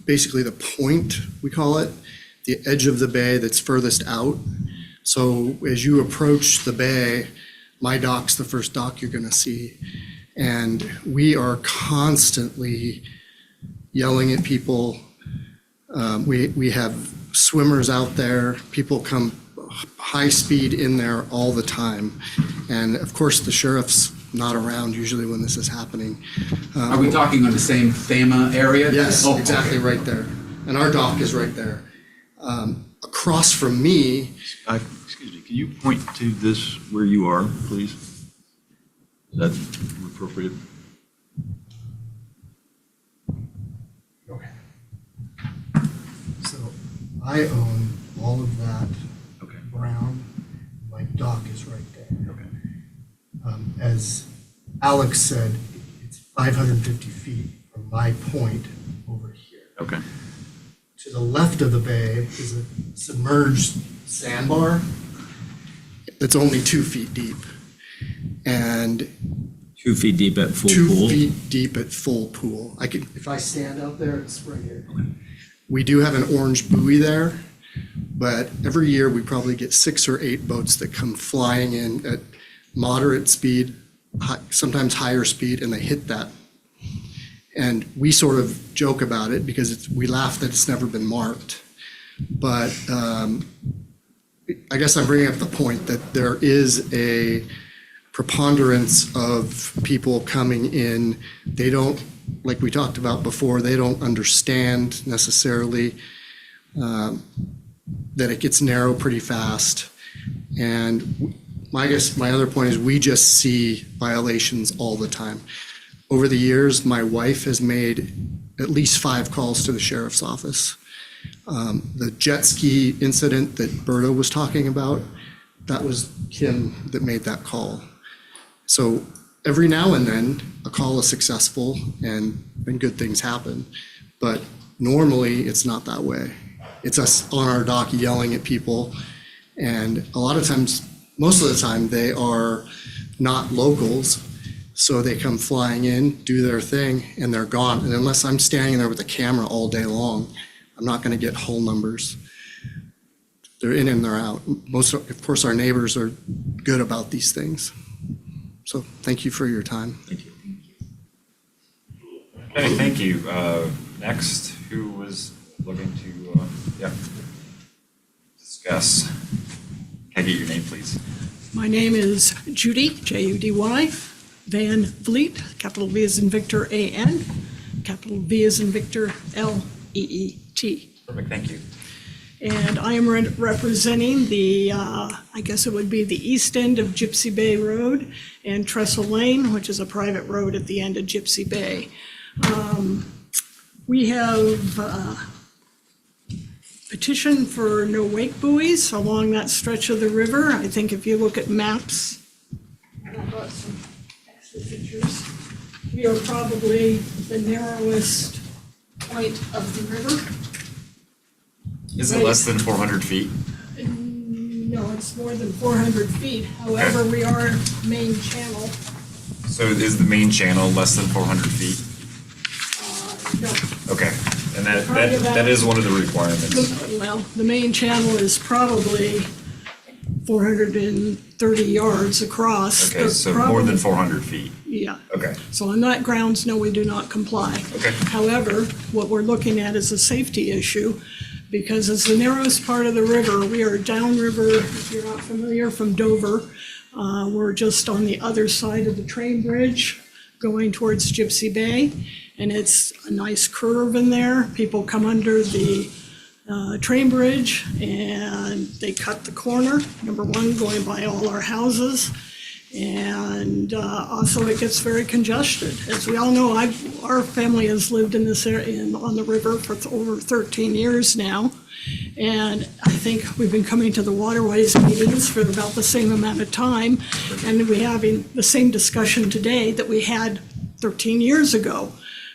basically the point, we call it, the edge of the bay that's furthest out. So as you approach the bay, my dock's the first dock you're gonna see. And we are constantly yelling at people. We have swimmers out there, people come high speed in there all the time. And of course, the sheriff's not around usually when this is happening. Are we talking on the same FEMA area? Yes, Oh, exactly, okay. right there. And our dock is right there. Across from me, Excuse me, can you point to this where you are, please? Is that appropriate? okay. So I own all of that Okay. brown. My dock is right there. Okay. As Alex said, it's 550 feet from my point over here. Okay. To the left of the bay is a submerged sandbar that's only 2 feet deep. And 2 feet deep at full 2 pool. feet deep at full pool. If I stand out there, it's right here. We do have an orange buoy there, but every year we probably get 6 or 8 boats that come flying in at moderate speed, sometimes higher speed, and they hit that. And we sort of joke about it because we laugh that it's never been marked. But I guess I'm bringing up the point that there is a preponderance of people coming in. They don't, like we talked about before, they don't understand necessarily that it gets narrow pretty fast. And I guess my other point is we just see violations all the time. Over the years, my wife has made at least 5 calls to the sheriff's office. The jet ski incident that Berta was talking about, that was Kim that made that call. So every now and then, a call is successful and good things happen. But normally, it's not that way. It's us on our dock yelling at people. And a lot of times, most of the time, they are not locals. So they come flying in, do their thing, and they're gone. And unless I'm standing there with a camera all day long, I'm not going to get whole numbers. They're in and they're out. Of course, our neighbors are good about these things. So thank you for your time. Thank you. Okay, thank you. Next, who was looking to, discuss? Can I get your name, please? My name is Judy, Judy, Van Vliet, capital V as in Victor A-N, capital V as in Victor L-E-E-T. Perfect, thank you. And I am representing the, I guess it would be the east end of Gypsy Bay Road and Trestle Lane, which is a private road at the end of Gypsy Bay. We have petitioned for no wake buoys along that stretch of the river. I think if you look at maps, and I brought some extra pictures, we are probably the narrowest point of the river. Is it less than 400 feet? No, it's more than 400 feet. However, we are main channel. So is the main channel less than 400 feet? No, Okay, And that is one of the requirements. Well, the main channel is probably 430 yards across. Okay, so more than 400 feet. Yeah. Okay. So on that grounds, no, we do not comply. Okay. However, what we're looking at is a safety issue, because it's the narrowest part of the river. We are downriver, if you're not familiar, from Dover. We're just on the other side of the train bridge going towards Gypsy Bay, and it's a nice curve in there. People come under the train bridge and they cut the corner, number one, going by all our houses. And also it gets very congested. As we all know, our family has lived in this area on the river for over 13 years now. And I think we've been coming to the Waterways meetings for about the same amount of time. And we're having the same discussion today that we had 13 years ago.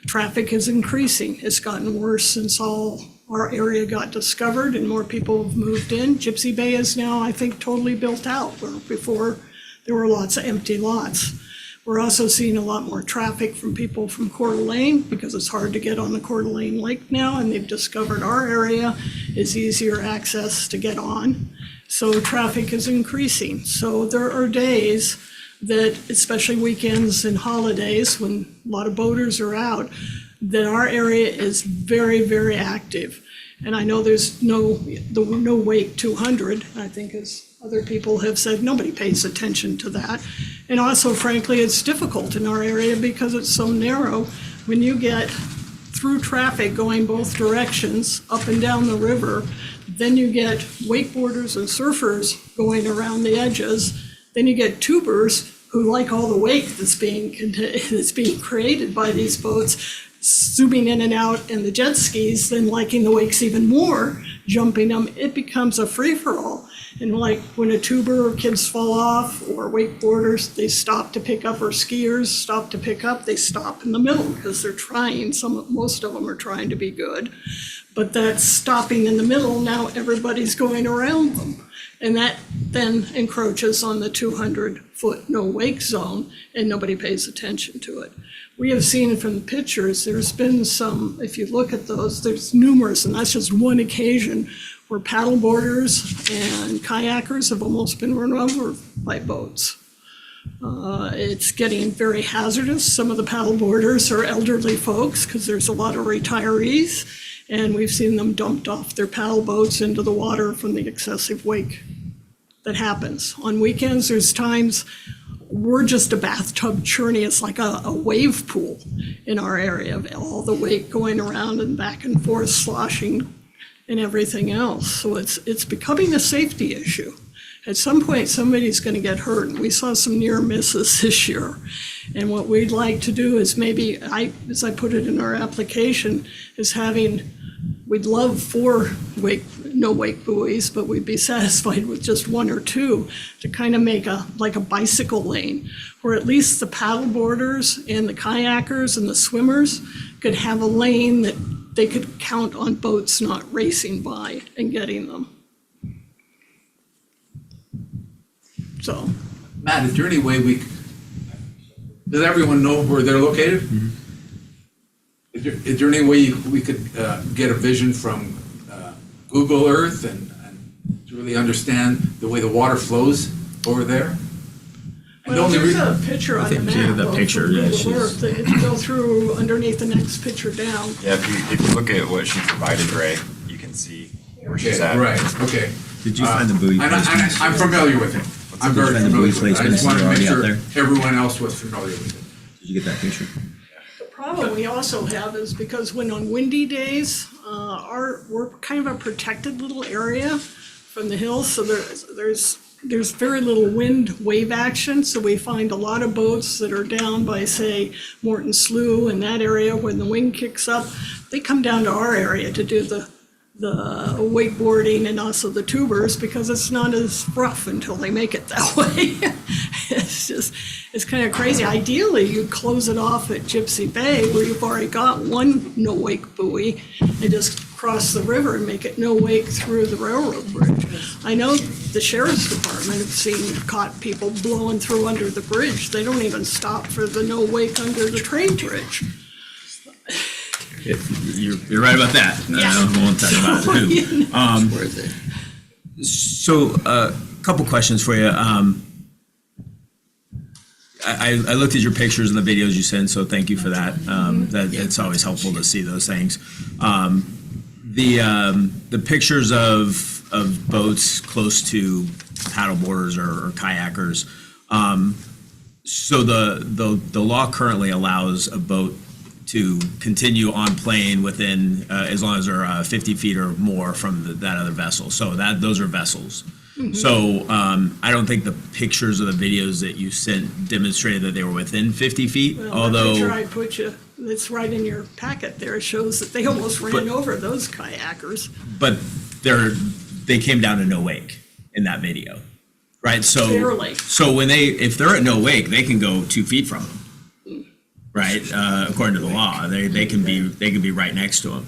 Traffic is increasing. It's gotten worse since all our area got discovered and more people have moved in. Gypsy Bay is now, I think, totally built out, where before there were lots of empty lots. We're also seeing a lot more traffic from people from Coeur d'Alene, because it's hard to get on the Coeur d'Alene Lake now, and they've discovered our area is easier access to get on. So traffic is increasing. So there are days that, especially weekends and holidays, when a lot of boaters are out, that our area is very, very active. And I know there's no wake 200, I think, as other people have said, nobody pays attention to that. And also, frankly, it's difficult in our area because it's so narrow. When you get through traffic going both directions, up and down the river, then you get wakeboarders and surfers going around the edges. Then you get tubers who like all the wake that's being created by these boats, zooming in and out, and the jet skis then liking the wakes even more, jumping them. It becomes a free-for-all. And like when a tuber or kids fall off, or wakeboarders, they stop to pick up, or skiers stop to pick up, they stop in the middle because they're trying. Most of them are trying to be good. But that stopping in the middle, now everybody's going around them. And that then encroaches on the 200-foot no-wake zone, and nobody pays attention to it. We have seen from the pictures, there's been some, if you look at those, there's numerous, and that's just one occasion, where paddleboarders and kayakers have almost been run over by boats. It's getting very hazardous. Some of the paddleboarders are elderly folks, because there's a lot of retirees, and we've seen them dumped off their paddle boats into the water from the excessive wake that happens. On weekends, there's times we're just a bathtub churning. It's like a wave pool in our area, of all the wake going around and back and forth, sloshing and everything else. So it's becoming a safety issue. At some point, somebody's going to get hurt. We saw some near misses this year. And what we'd like to do is maybe, as I put it in our application, is we'd love 4 no wake buoys, but we'd be satisfied with just 1 or 2 to kind of make like a bicycle lane, where at least the paddleboarders and the kayakers and the swimmers could have a lane that they could count on boats not racing by and getting them. So. Matt, is there any way does everyone know where they're located? Mm-hmm. Is there any way we could get a vision from Google Earth and to really understand the way the water flows over there? Well, there's a picture on the map. The picture, yeah. If you go through underneath the next picture down. Yeah, if you look at what she provided, Ray, you can see where she's at. Right, okay. Did you find the buoy placements? I'm familiar with it. I'm very Find the buoy familiar with it. I just placements wanted to make already out sure there? everyone else was familiar with it. Did you get that picture? The problem we also have is because when on windy days, we're kind of a protected little area from the hills, so there's very little wind wave action, so we find a lot of boats that are down by, say, Morton Slough in that area. When the wind kicks up, they come down to our area to do the wakeboarding and also the tubers, because it's not as rough until they make it that way. It's kind of crazy. Ideally, you'd close it off at Gypsy Bay, where you've already got one no-wake buoy, and just cross the river and make it no-wake through the railroad bridge. I know the sheriff's department have caught people blowing through under the bridge. They don't even stop for the no-wake under the train bridge. You're right about that. I won't talk about who. Worth it. So, a couple questions for you. I looked at your pictures and the videos you sent, so thank you for that. It's always helpful to see those things. The pictures of boats close to paddleboarders or kayakers. So the law currently allows a boat to continue on plane within as long as they're 50 feet or more from that other vessel. So those are vessels. So I don't think the pictures or the videos that you sent demonstrated that they were within 50 feet, Well, although. the picture I put you, that's right in your packet there, shows that they almost ran over those kayakers. But they came down to no wake in that video, right? So Barely. So if they're at no wake, they can go 2 feet from them, right? According to the law, they can be right next to them.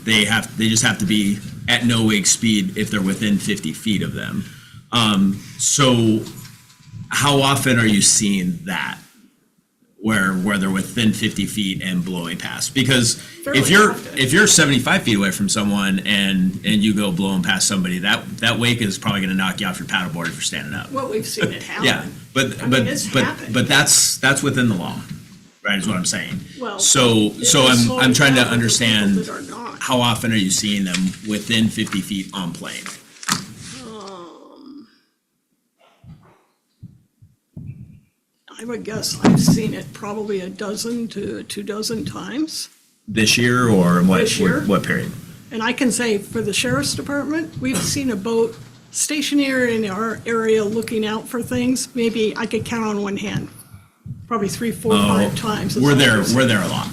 They just have to be at no wake speed if they're within 50 feet of them. So how often are you seeing that? Where they're within 50 feet and blowing past? Because if you're 75 feet away from someone and you go blowing past somebody, that wake is probably going to knock you off your paddleboard if you're standing up. Well, we've seen it happen. Yeah, but that's within the law, right? Is what I'm saying. Well, So I'm trying to understand That are not. how often are you seeing them within 50 feet on plane? I would guess I've seen it probably a dozen to 24 times. This year or what? This year. What period? And I can say for the sheriff's department, we've seen a boat stationary in our area looking out for things. Maybe I could count on one hand, probably 3, 4, 5 times. We're there a lot.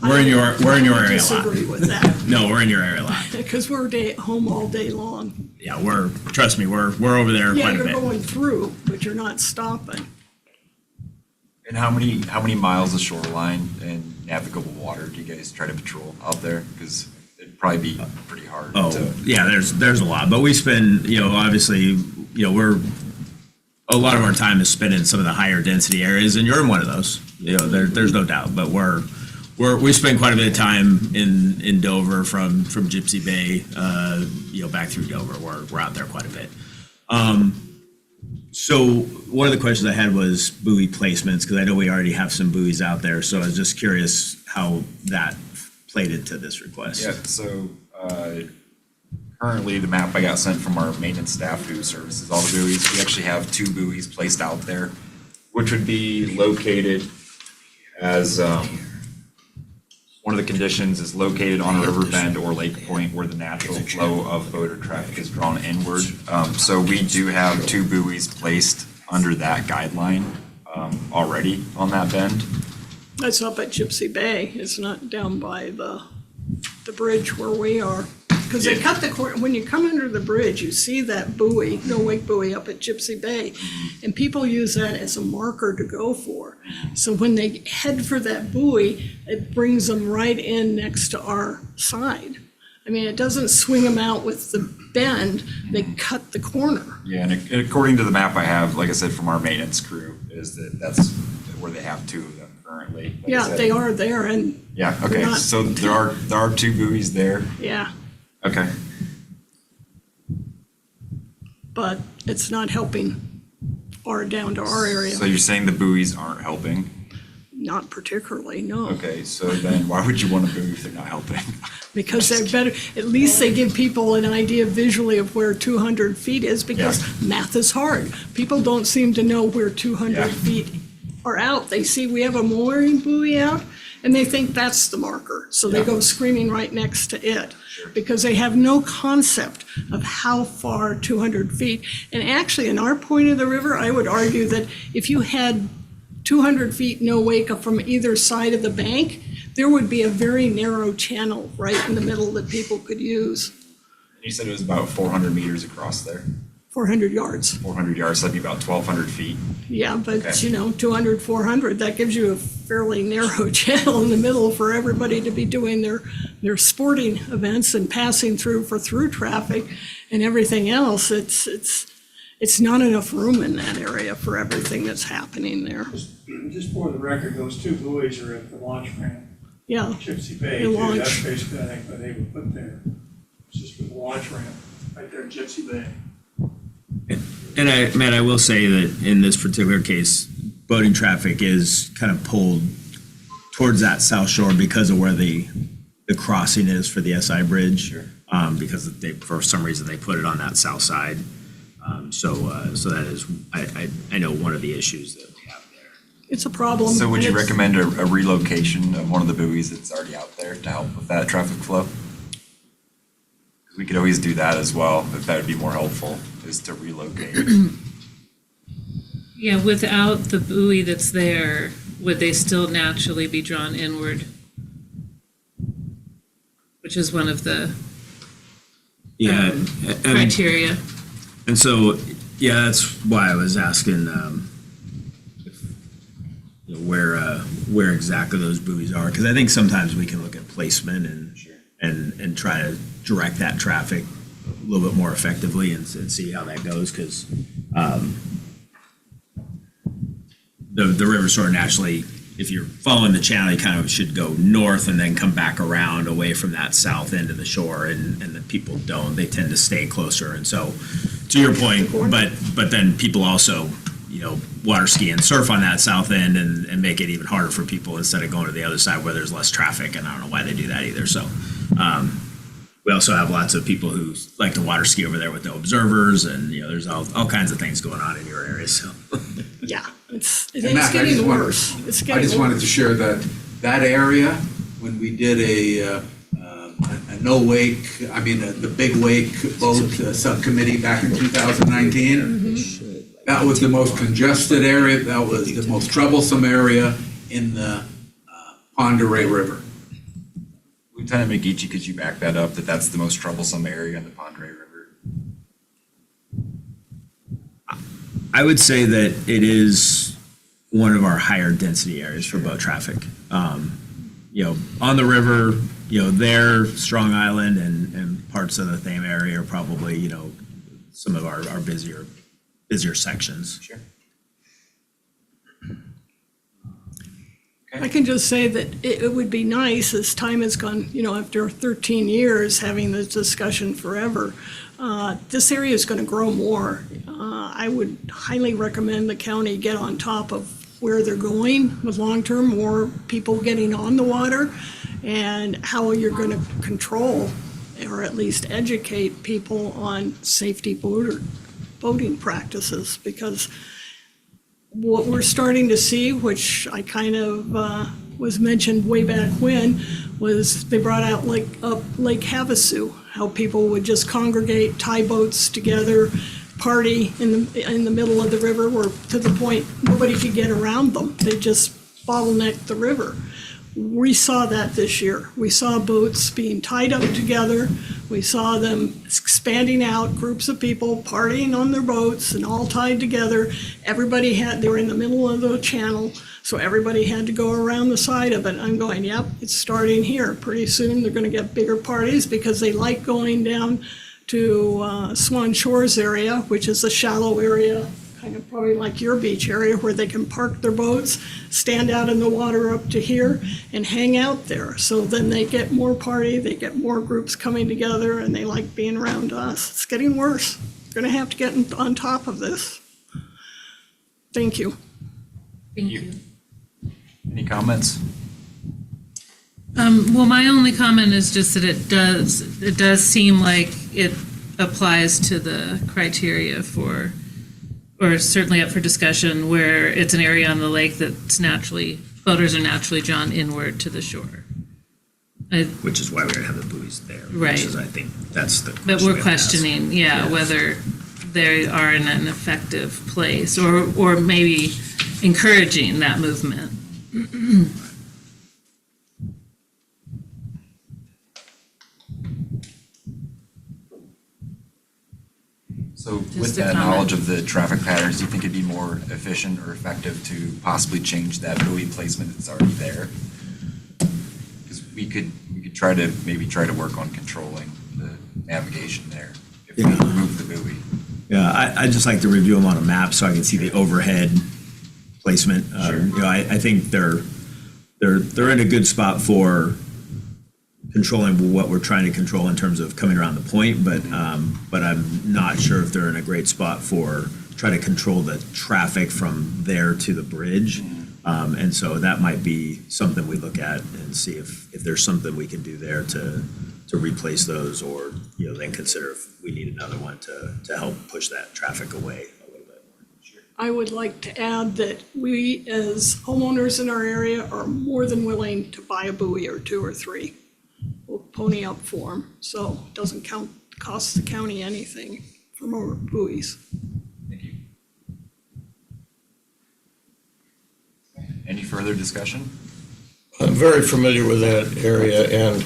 We're in your area a lot. Disagree with that, No, we're in your area a lot. because we're home all day long. Yeah, trust me, we're over there Yeah, quite a you're bit. going through, but you're not stopping. And how many miles of shoreline and navigable water do you guys try to patrol out there? Because it'd probably be pretty hard Oh, to. yeah, there's a lot, but we spend, obviously, a lot of our time is spent in some of the higher density areas, and you're in one of those. There's no doubt, but we spend quite a bit of time in Dover from Gypsy Bay, back through Dover. We're out there quite a bit. So one of the questions I had was buoy placements, because I know we already have some buoys out there. So I was just curious how that played into this request. Yeah, so currently the map I got sent from our maintenance staff who services all the buoys, we actually have 2 buoys placed out there, which would be located as, one of the conditions is located on a river bend or lake point where the natural flow of boat or traffic is drawn inward. So we do have 2 buoys placed under that guideline already on that bend. That's up at Gypsy Bay. It's not down by the bridge where we are. Because they cut the corner, when you come under the bridge, you see that buoy, no wake buoy up at Gypsy Bay. And people use that as a marker to go for. So when they head for that buoy, it brings them right in next to our side. I mean, it doesn't swing them out with the bend, they cut the corner. Yeah, and according to the map I have, like I said, from our maintenance crew, is that's where they have 2 of them currently. Like I Yeah, said. they are there and, Yeah, okay, not- so there are 2 buoys there. yeah, Okay. but it's not helping down to our area. So you're saying the buoys aren't helping? Not particularly, no. Okay, so then why would you want a buoy if they're not helping? Because they're better, at least they give people an idea visually of where 200 feet is, because math is hard. People don't seem to know where 200 Yeah. feet are out. They see we have a mooring buoy out, and they think that's the marker. So they Yeah. go screaming right next to it, because they have no concept of how far 200 feet. And actually, in our point of the river, I would argue that if you had 200 feet no wake up from either side of the bank, there would be a very narrow channel right in the middle that people could use. You said it was about 400 meters across there, 400 yards. 400 yards, that'd be about 1,200 feet. Yeah, but Okay. 200, 400, that gives you a fairly narrow channel in the middle for everybody to be doing their sporting events and passing through for through traffic and everything else. It's not enough room in that area for everything that's happening there. Just for the record, those 2 buoys are at the launch ramp. Yeah, Gypsy Bay They too, launch. that's basically, I think, what they would put there. It's just with a launch ramp, right there in Gypsy Bay. And Matt, I will say that in this particular case, boating traffic is kind of pulled towards that south shore because of where the crossing is for the SI bridge. Because they, for some reason, they put it on that south side. So that is, I know one of the issues that we have there. it's a problem. So would and you it's- recommend a relocation of one of the buoys that's already out there to help with that traffic flow? 'Cause we could always do that as well, if that would be more helpful, is to relocate. Yeah, without the buoy that's there, would they still naturally be drawn inward? Which is one of the Yeah, criteria. and so, yeah, that's why I was asking, where exactly those buoys are, because I think sometimes we can look at placement and try to direct that traffic a little bit more effectively and see how that goes, because the river sort of naturally, if you're following the channel, you kind of should go north and then come back around away from that south end of the shore, and the people don't. They tend to stay closer, and so, to your point, but then people also, water ski and surf on that south end and make it even harder for people instead of going to the other side where there's less traffic, and I don't know why they do that either, so. We also have lots of people who like to water ski over there with no observers, and, there's all kinds of things going on in your area, so. Yeah, it's And Matt, I just getting wanted- worse. It's I getting just wanted worse. to share that area, when we did a no wake, the big wake boat subcommittee back in 2019. That was the most congested area, that was the most troublesome area in the Pend Oreille River. Lieutenant McGeechee, could you back that up, that that's the most troublesome area in the Pend Oreille River? I would say that it is one of our higher density areas for boat traffic. On the river, there, Strong Island and parts of the Thame area are probably, some of our busier sections. Sure. I can just say that it would be nice, as time has gone, after 13 years, having this discussion forever, this area is going to grow more. I would highly recommend the county get on top of where they're going with long-term, more people getting on the water, and how you're going to control, or at least educate people on safety boating practices, because what we're starting to see, which I kind of was mentioned way back when, was they brought out Lake Havasu, how people would just congregate, tie boats together, party in the middle of the river, where to the point nobody could get around them. They just bottlenecked the river. We saw that this year. We saw boats being tied up together. We saw them expanding out, groups of people partying on their boats and all tied together. They were in the middle of the channel, so everybody had to go around the side of it. I'm going, yep, it's starting here. Pretty soon they're going to get bigger parties because they like going down to Swan Shores area, which is a shallow area, kind of probably like your beach area, where they can park their boats, stand out in the water up to here, and hang out there. So then they get more party, they get more groups coming together, and they like being around us. It's getting worse. We're gonna have to get on top of this. Thank you. Thank you. Any comments? Well, my only comment is just that it does seem like it applies to the criteria for, or certainly up for discussion, where it's an area on the lake that's boaters are naturally drawn inward to the shore. Which is why we're gonna have the buoys there. Right. Which is, I think, that's the question But we we're have to ask. questioning, Yeah. whether they are in an effective place, or maybe encouraging that movement. So Just with a that comment. knowledge of the traffic patterns, do you think it'd be more efficient or effective to possibly change that buoy placement that's already there? Because we could try to work on controlling the navigation there if we Yeah. remove the buoy. Yeah, I'd just like to review them on a map so I can see the overhead placement. Sure. I think they're they're in a good spot for controlling what we're trying to control in terms of coming around the point, but I'm not sure if they're in a great spot for trying to control the traffic from there to the bridge. And so that might be something we look at and see if there's something we can do there to replace those, or, then consider if we need another one to help push that traffic away a little bit more. I would like to add that we, as homeowners in our area, are more than willing to buy a buoy or 2 or 3. We'll pony up for them, so it doesn't cost the county anything for more buoys. Thank you. Any further discussion? I'm very familiar with that area, and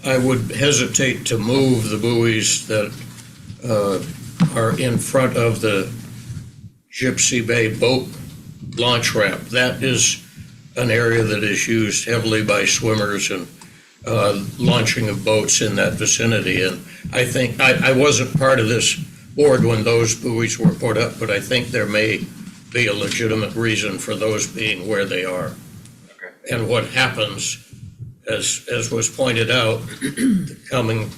I would hesitate to move the buoys that are in front of the Gypsy Bay boat launch ramp. That is an area that is used heavily by swimmers and launching of boats in that vicinity. And I think, I wasn't part of this board when those buoys were put up, but I think there may be a legitimate reason for those being where they are. Okay. And what happens, as was pointed out, coming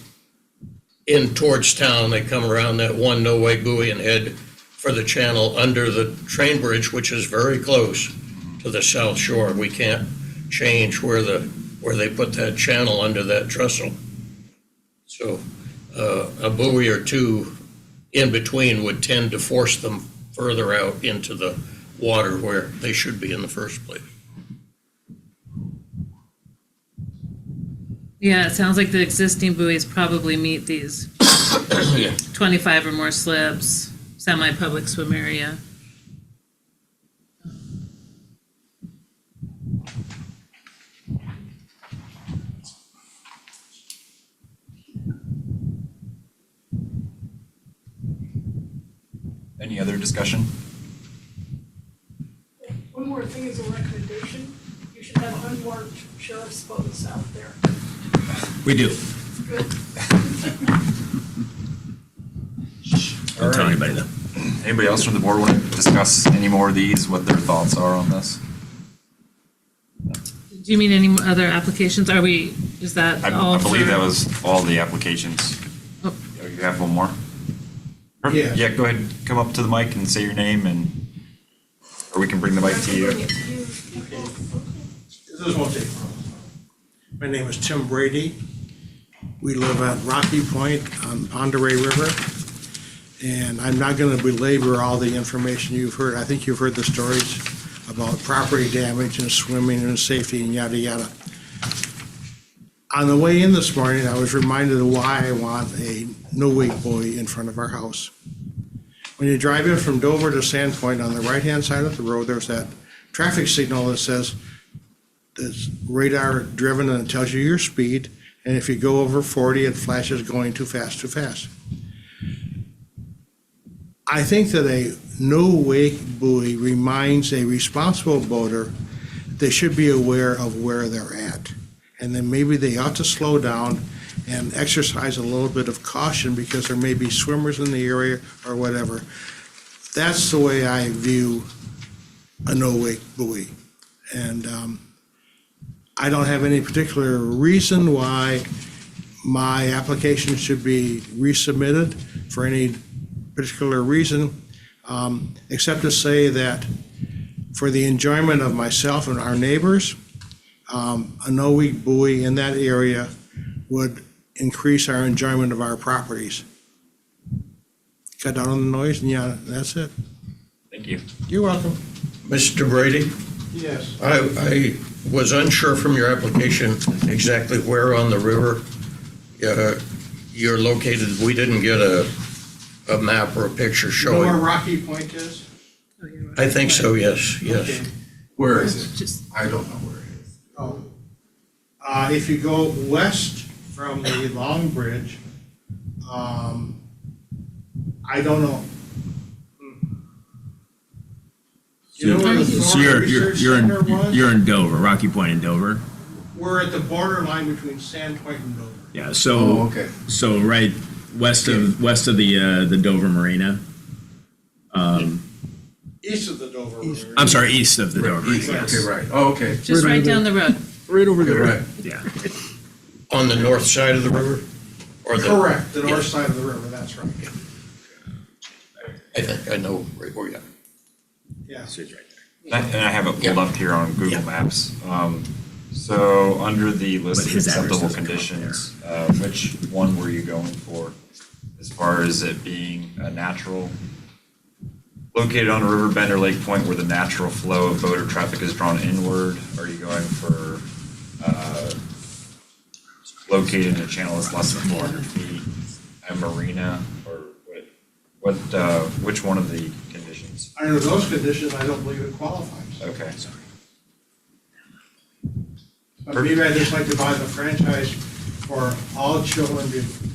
in towards town, they come around that one no-wake buoy and head for the channel under the train bridge, which is very close to the south shore. We can't change where they put that channel under that trestle. So a buoy or 2 in between would tend to force them further out into the water where they should be in the first place. Yeah, it sounds like the existing buoys probably meet these 25 or more slips, semi-public swim area. Any other discussion? One more thing as a recommendation, you should have unmarked sheriff's boats out there. We do. Good. Don't tell anybody though. Anybody else from the board want to discuss any more of these, what their thoughts are on this? Do you mean any other applications? Is that all? I believe for- that was all the applications. Oh. You have one more? Yeah. Yeah, go ahead, come up to the mic and say your name, or we can bring the mic to you. This won't take long. My name is Tim Brady. We live at Rocky Point on Ponderay River. And I'm not going to belabor all the information you've heard. I think you've heard the stories about property damage and swimming and safety and yada, yada. On the way in this morning, I was reminded of why I want a no-wake buoy in front of our house. When you drive in from Dover to Sandpoint, on the right-hand side of the road, there's that traffic signal that says there's radar driven and it tells you your speed. And if you go over 40, it flashes going too fast, too fast. I think that a no-wake buoy reminds a responsible boater they should be aware of where they're at. And then maybe they ought to slow down and exercise a little bit of caution because there may be swimmers in the area or whatever. That's the way I view a no-wake buoy. And I don't have any particular reason why my application should be resubmitted for any particular reason, except to say that for the enjoyment of myself and our neighbors, a no-wake buoy in that area would increase our enjoyment of our properties. Cut down on the noise, and yeah, that's it. Thank you. You're welcome. Mr. Brady, Yes. I was unsure from your application exactly where on the river you're located. We didn't get a map or a picture You know where showing. Rocky Point is? I think so, yes, yes. Okay. Where is it? Just I don't know where it is. Oh. If you go west from the Long Bridge, I don't know. You know where the So Thorn you're Research you're Center in was? you're in Dover, Rocky Point in Dover. We're at the borderline between Sandpoint and Dover. Yeah. So Oh, okay. so right west of the Dover Marina. East of the Dover River. I'm sorry, east of the Dover, East, yes. okay, right, oh, okay. Just right down the road. Right over Okay, there. right. Yeah. On the north side of the river? Or the? Correct, the north side of the river, that's right. I think I know right where you are. Yeah. So it's right there. And I have it pulled up here on Google Yeah. Maps. So under the list But of his address acceptable doesn't come up conditions, which one were you going for? As far as it being a natural, located on a river bend or lake point where the natural flow of boat or traffic is drawn inward? Are you going for, located in a channel that's less than 400 feet, a marina, or which one of the conditions? Under those conditions, I don't believe it qualifies. Okay. But maybe I just like to buy the franchise for all children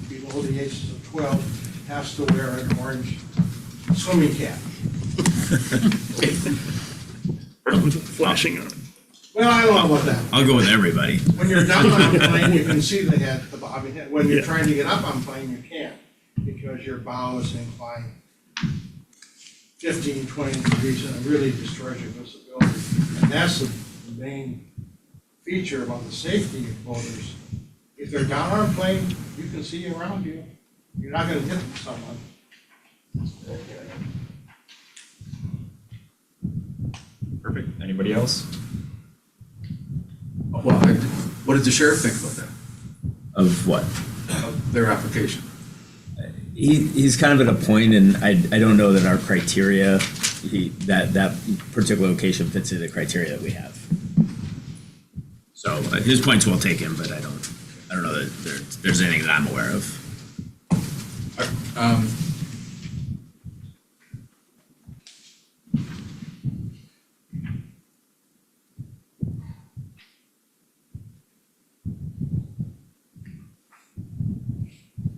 below the ages of 12 has to wear an orange swimming cap. Flashing on it. Well, I don't know about that. I'll go with everybody. When you're down on a plane, you can see the head, the bobbing head. When you're trying to get up on a plane, you can't, because your bow is inclined 15, 20 degrees, and it really destroys your visibility. And that's the main feature about the safety of boaters. If they're down on a plane, you can see around you. You're not gonna hit someone. Perfect. Anybody else? Well, what does the sheriff think about that, Of what? of their application? He's kind of at a point, and I don't know that our criteria, that particular location fits into the criteria that we have. So his point's well taken, but I don't know that there's anything that I'm aware of.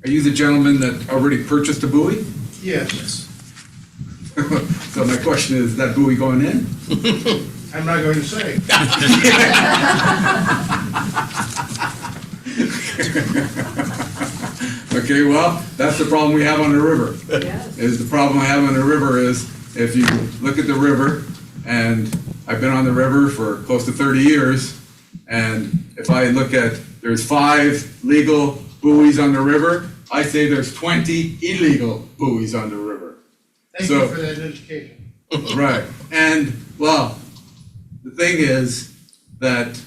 Are you the gentleman that already purchased a buoy? Yes, So my question is that buoy going in? I'm not going to say. Okay, well, that's the problem we have on the river. Yes. Is the problem I have on the river is if you look at the river, and I've been on the river for close to 30 years, and if I look at, there's 5 legal buoys on the river, I say there's 20 illegal buoys on the river. Thank So- you for that education. Right, and, well, the thing is that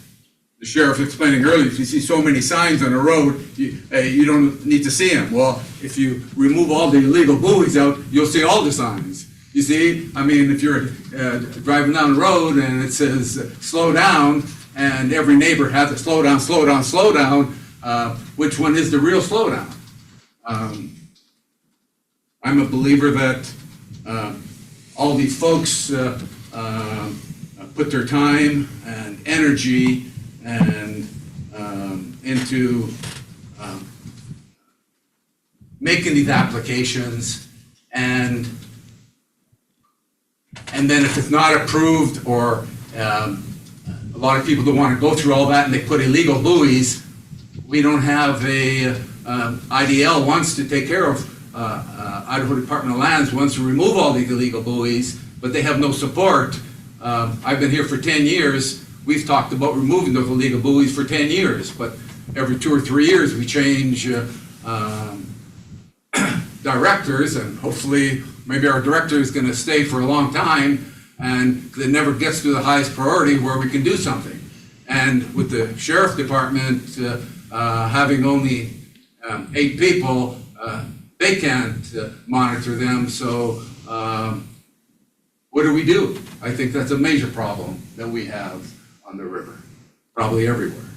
the sheriff explaining earlier, if you see so many signs on the road, you don't need to see them. Well, if you remove all the illegal buoys out, you'll see all the signs. You see, I mean, if you're driving down the road and it says, slow down, and every neighbor has a slow down, slow down, slow down, which one is the real slowdown? I'm a believer that all these folks put their time and energy and into making these applications, and then if it's not approved, or a lot of people don't want to go through all that and they put illegal buoys, we don't have a, IDL wants to take care of, Idaho Department of Lands wants to remove all these illegal buoys, but they have no support. I've been here for 10 years. We've talked about removing those illegal buoys for 10 years, but every 2 or 3 years we change directors, and hopefully maybe our director is going to stay for a long time, and it never gets to the highest priority where we can do something. And with the sheriff department having only 8 people, they can't monitor them, so what do we do? I think that's a major problem that we have on the river, probably everywhere.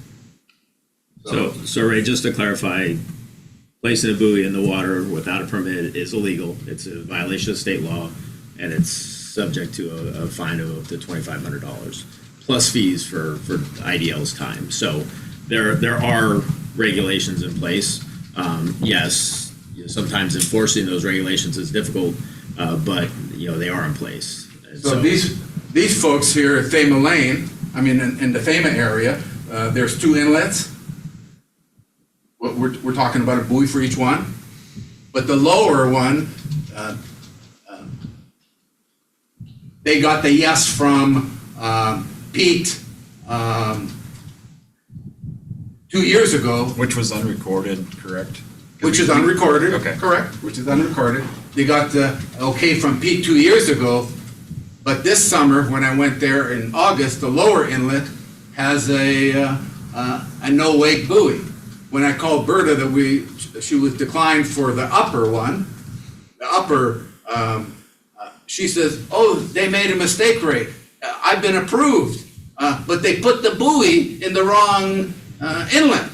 So Ray, just to clarify, placing a buoy in the water without a permit is illegal. It's a violation of state law, and it's subject to a fine of up to $2,500 plus fees for IDL's time. So there are regulations in place. Yes, sometimes enforcing those regulations is difficult, but they are in place. And So these folks here at Thema Lane, I mean, in the Thema area, there's 2 inlets. We're talking about a buoy for each one. But the lower one, they got the yes from Pete 2 years ago, Which was unrecorded, correct? which is unrecorded. Okay. Correct, which is unrecorded. They got the okay from Pete 2 years ago, but this summer, when I went there in August, the lower inlet has a no-wake buoy. When I called Berta that she was declined for the upper one, the upper, she says, oh, they made a mistake, Ray. I've been approved, but they put the buoy in the wrong inlet.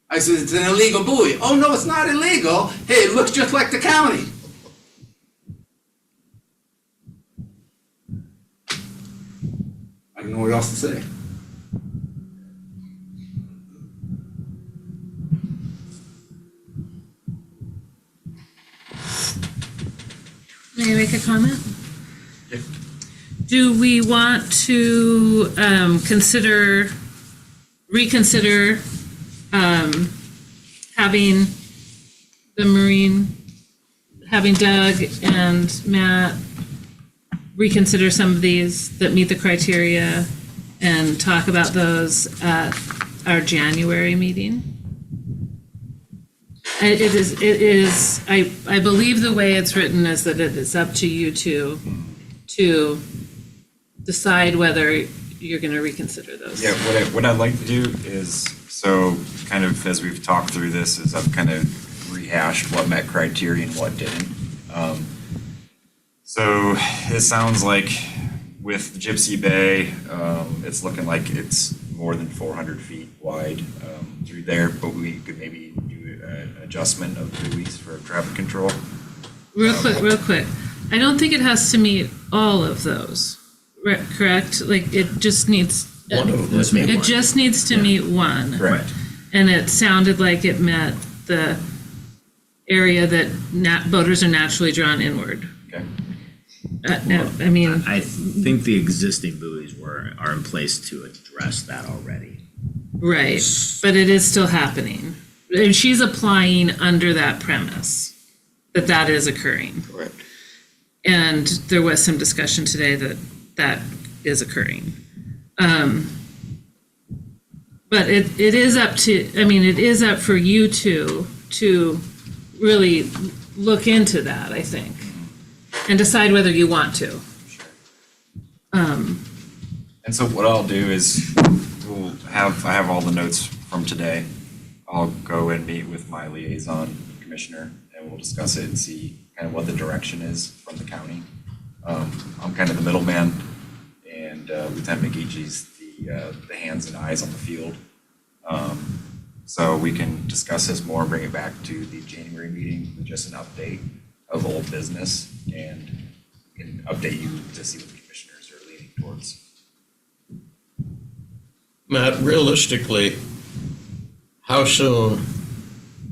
I said, it's an illegal buoy. Oh, no, it's not illegal. Hey, it looks just like the county. I don't know what else to say. May I make a comment? Do we want to reconsider having Doug and Matt reconsider some of these that meet the criteria and talk about those at our January meeting? I believe the way it's written is that it is up to you two to decide whether you're going to reconsider those. Yeah, what I'd like to do is, so kind of as we've talked through this, is I've kind of rehashed what met criteria and what didn't. So it sounds like with Gypsy Bay, it's looking like it's more than 400 feet wide through there, but we could maybe do an adjustment of buoys for traffic control. Real quick. I don't think it has to meet all of those, correct? Like, it just needs, One of them. Let's make it one. just needs to meet one. Correct. And it sounded like it met the area that boaters are naturally drawn inward. Okay. I mean, I think the existing buoys are in place to address that already. right, but it is still happening. And she's applying under that premise that is occurring. Correct. And there was some discussion today that is occurring. But it is up for you two to really look into that, I think, and decide whether you want to. And so what I'll do is I have all the notes from today. I'll go and meet with my liaison commissioner and we'll discuss it and see kind of what the direction is from the county. I'm kind of the middleman and Lieutenant McGeechee's the hands and eyes on the field. So we can discuss this more, bring it back to the January meeting with just an update of old business and can update you to see what the commissioners are leaning towards. Matt, realistically, how soon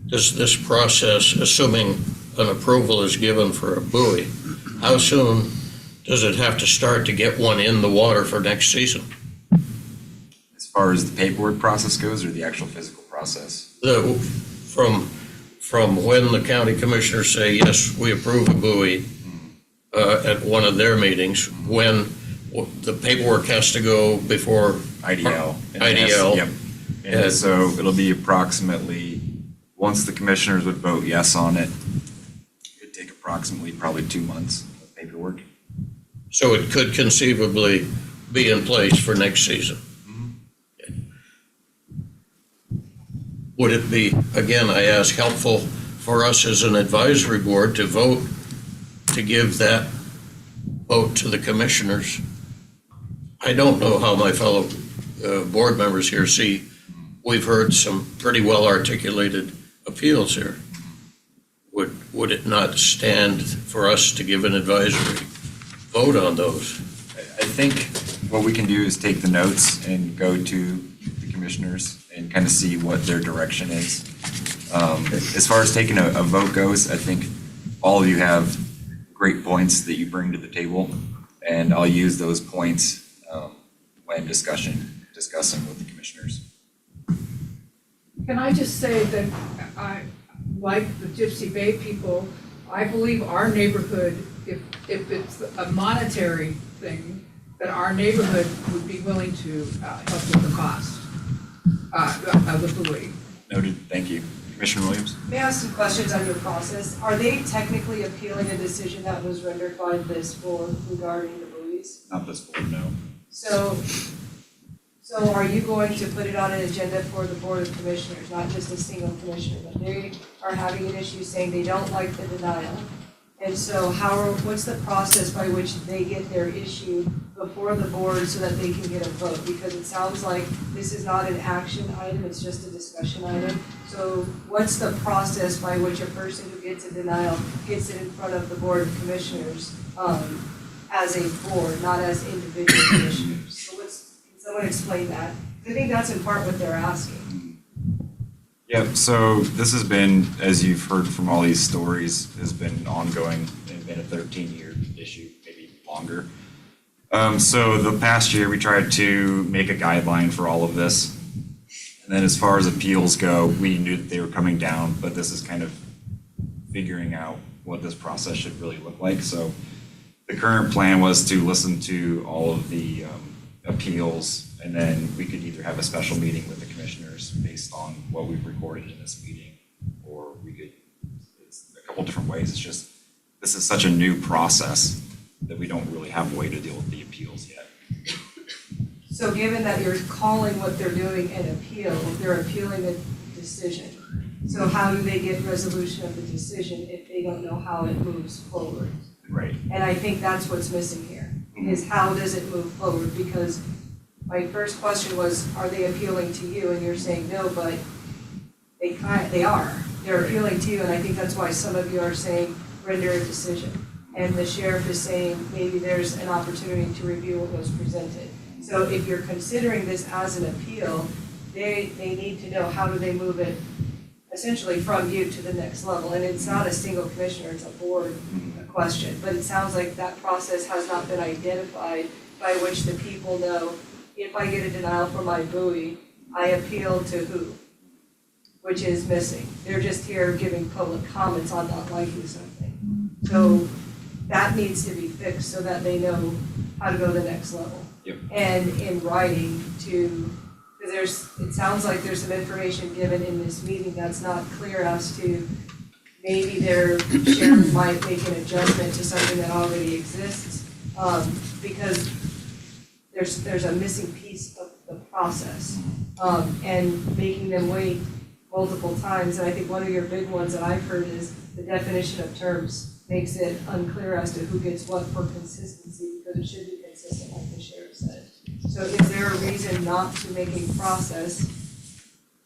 does this process, assuming an approval is given for a buoy, how soon does it have to start to get one in the water for next season? As far as the paperwork process goes or the actual physical process? From when the county commissioners say, yes, we approve a buoy at one of their meetings, when the paperwork has to go before IDL. IDL. Yep. And so it'll be approximately, once the commissioners would vote yes on it, it'd take approximately probably 2 months of paperwork. So it could conceivably be in place for next season. Would it be, again, I ask, helpful for us as an advisory board to vote to give that vote to the commissioners? I don't know how my fellow board members here see. We've heard some pretty well articulated appeals here. Would it not stand for us to give an advisory vote on those? I think what we can do is take the notes and go to the commissioners and kind of see what their direction is. As far as taking a vote goes, I think all of you have great points that you bring to the table, and I'll use those points when discussing with the commissioners. Can I just say that I, like the Gypsy Bay people, I believe our neighborhood if it's a monetary thing, then our neighborhood would be willing to help with the cost of the buoy. Noted, thank you. Commissioner Williams? May I ask some questions on your process? Are they technically appealing a decision that was rendered by this board regarding the buoys? Not this board, no. So are you going to put it on an agenda for the Board of Commissioners, not just a single commissioner, but they are having an issue saying they don't like the denial? And so what's the process by which they get their issue before the board so that they can get a vote? Because it sounds like this is not an action item, it's just a discussion item. So what's the process by which a person who gets a denial gets it in front of the Board of Commissioners as a board, not as individual commissioners? So can someone explain that? I think that's in part what they're asking. Yep, so this has been, as you've heard from all these stories, has been ongoing and been a 13-year issue, maybe longer. So the past year, we tried to make a guideline for all of this. And then as far as appeals go, we knew that they were coming down, but this is kind of figuring out what this process should really look like. So the current plan was to listen to all of the appeals, and then we could either have a special meeting with the commissioners based on what we've recorded in this meeting, or we could, it's a couple different ways. It's just, this is such a new process that we don't really have a way to deal with the appeals yet. So given that you're calling what they're doing an appeal, they're appealing a decision. So how do they get resolution of the decision if they don't know how it moves forward? Right. And I think that's what's missing here, is how does it move forward? Because my first question was, are they appealing to you? And you're saying no, but they are. They're appealing to you, and I think that's why some of you are saying render a decision. And the sheriff is saying maybe there's an opportunity to review what was presented. So if you're considering this as an appeal, they need to know how do they move it essentially from you to the next level. And it's not a single commissioner, it's a board question. But it sounds like that process has not been identified by which the people know, if I get a denial for my buoy, I appeal to who? Which is missing. They're just here giving public comments on not liking something. So that needs to be fixed so that they know how to go to the next level. Yep. And in writing to, because it sounds like there's some information given in this meeting that's not clear as to maybe their sheriff might make an adjustment to something that already exists, because there's a missing piece of the process, and making them wait multiple times. And I think one of your big ones that I've heard is the definition of terms makes it unclear as to who gets what for consistency, because it should be consistent, like the sheriff said. So is there a reason not to make a process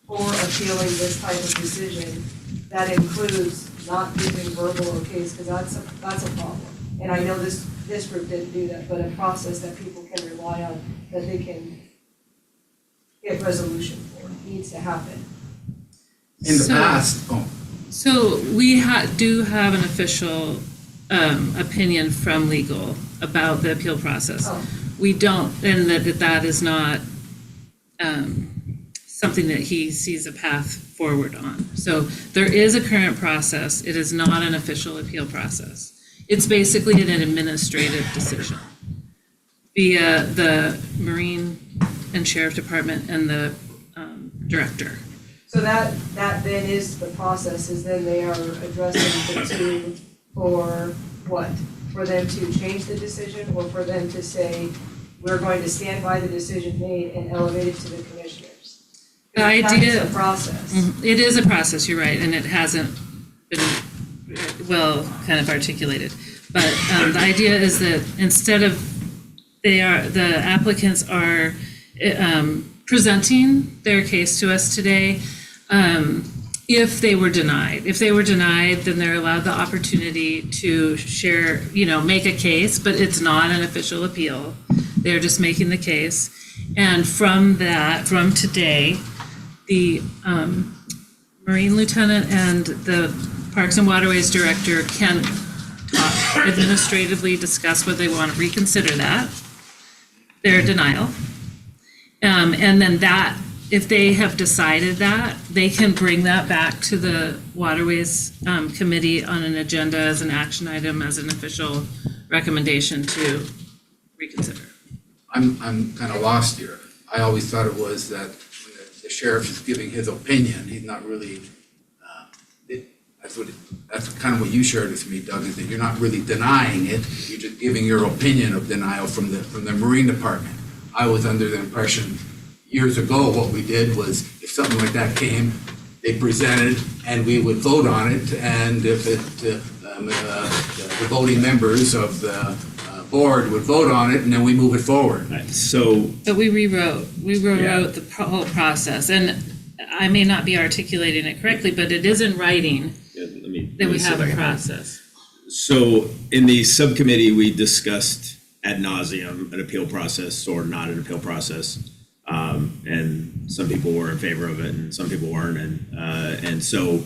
for appealing this type of decision that includes not giving verbal okays, because that's a problem. And I know this group didn't do that, but a process that people can rely on, that they can get resolution for, needs to happen. In the past, So we do have an official opinion from legal about the appeal process. Oh. We don't, and that is not something that he sees a path forward on. So there is a current process. It is not an official appeal process. It's basically an administrative decision via the Marine and Sheriff Department and the director. So that then is the process, is then they are addressing the two for what? For them to change the decision, or for them to say, we're going to stand by the decision made and elevate it to the commissioners? The idea. That's a process. It is a process, you're right, and it hasn't been well kind of articulated. But the idea is that instead of, the applicants are presenting their case to us today, if they were denied. If they were denied, then they're allowed the opportunity to share, make a case, but it's not an official appeal. They're just making the case. And from today, the Marine Lieutenant and the Parks and Waterways Director can talk, administratively discuss whether they want to reconsider their denial. And then that if they have decided that, they can bring that back to the Waterways Committee on an agenda as an action item, as an official recommendation to reconsider. I'm kind of lost here. I always thought it was that when the sheriff is giving his opinion, he's not really, that's kind of what you shared with me, Doug, is that you're not really denying it, you're just giving your opinion of denial from the Marine Department. I was under the impression years ago, what we did was, if something like that came, they presented, and we would vote on it, and if the voting members of the board would vote on it, and then we move it forward. So, But we rewrote Yeah. the whole process, and I may not be articulating it correctly, but it is in writing let me that we see if have I a can- process. So in the subcommittee, we discussed ad nauseum an appeal process or not an appeal process. And some people were in favor of it and some people weren't. And so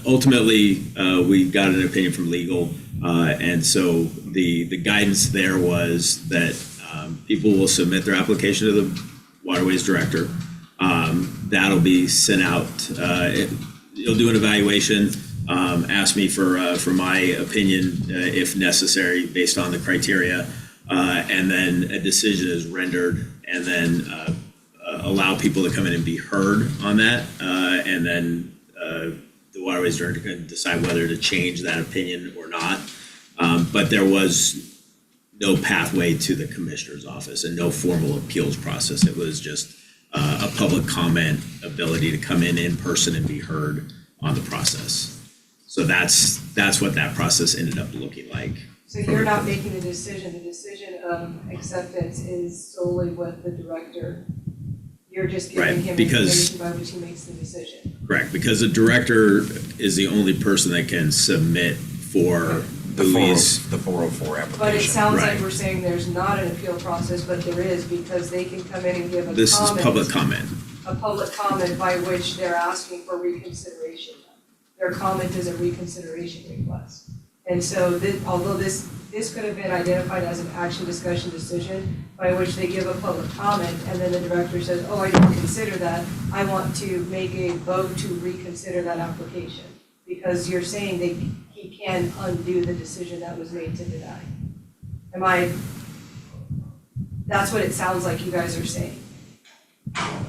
ultimately, we got an opinion from legal. And so the guidance there was that people will submit their application to the Waterways Director. That'll be sent out. You'll do an evaluation. Ask me for my opinion if necessary based on the criteria, and then a decision is rendered, and then allow people to come in and be heard on that, and then the Waterways Director can decide whether to change that opinion or not. But there was no pathway to the Commissioner's office and no formal appeals process. It was just a public comment, ability to come in person and be heard on the process. So that's what that process ended up looking like. So you're not making the decision of acceptance is solely with the director. You're just Right, giving him because- information by which he makes the decision. Correct, because the director is the only person that can submit for The buoys. 404 application. But it sounds like Right. we're saying there's not an appeal process, but there is, because they can come in and give a This is comment. public comment. A public comment by which they're asking for reconsideration. Their comment is a reconsideration request. And so although this could have been identified as an action, discussion, decision, by which they give a public comment, and then the director says, oh, I didn't consider that, I want to make a vote to reconsider that application. Because you're saying that he can undo the decision that was made to deny. That's what it sounds like you guys are saying.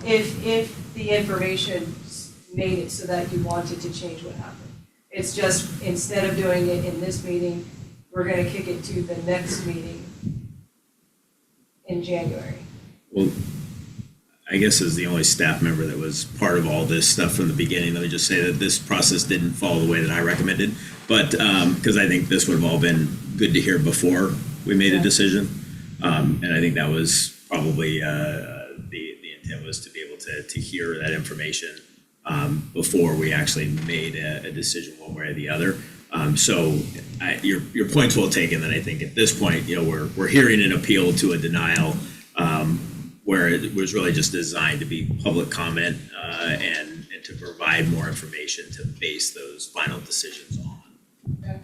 If the information made it so that you wanted to change what happened. It's just, instead of doing it in this meeting, we're gonna kick it to the next meeting in January. Well, I guess as the only staff member that was part of all this stuff from the beginning, let me just say that this process didn't follow the way that I recommended. But, because I think this would have all been good to hear before we made a decision. And I think that was probably, the intent was to be able to hear that information before we actually made a decision one way or the other. So your point's well taken, that I think at this point, we're hearing an appeal to a denial where it was really just designed to be public comment and to provide more information to base those final decisions on. Okay.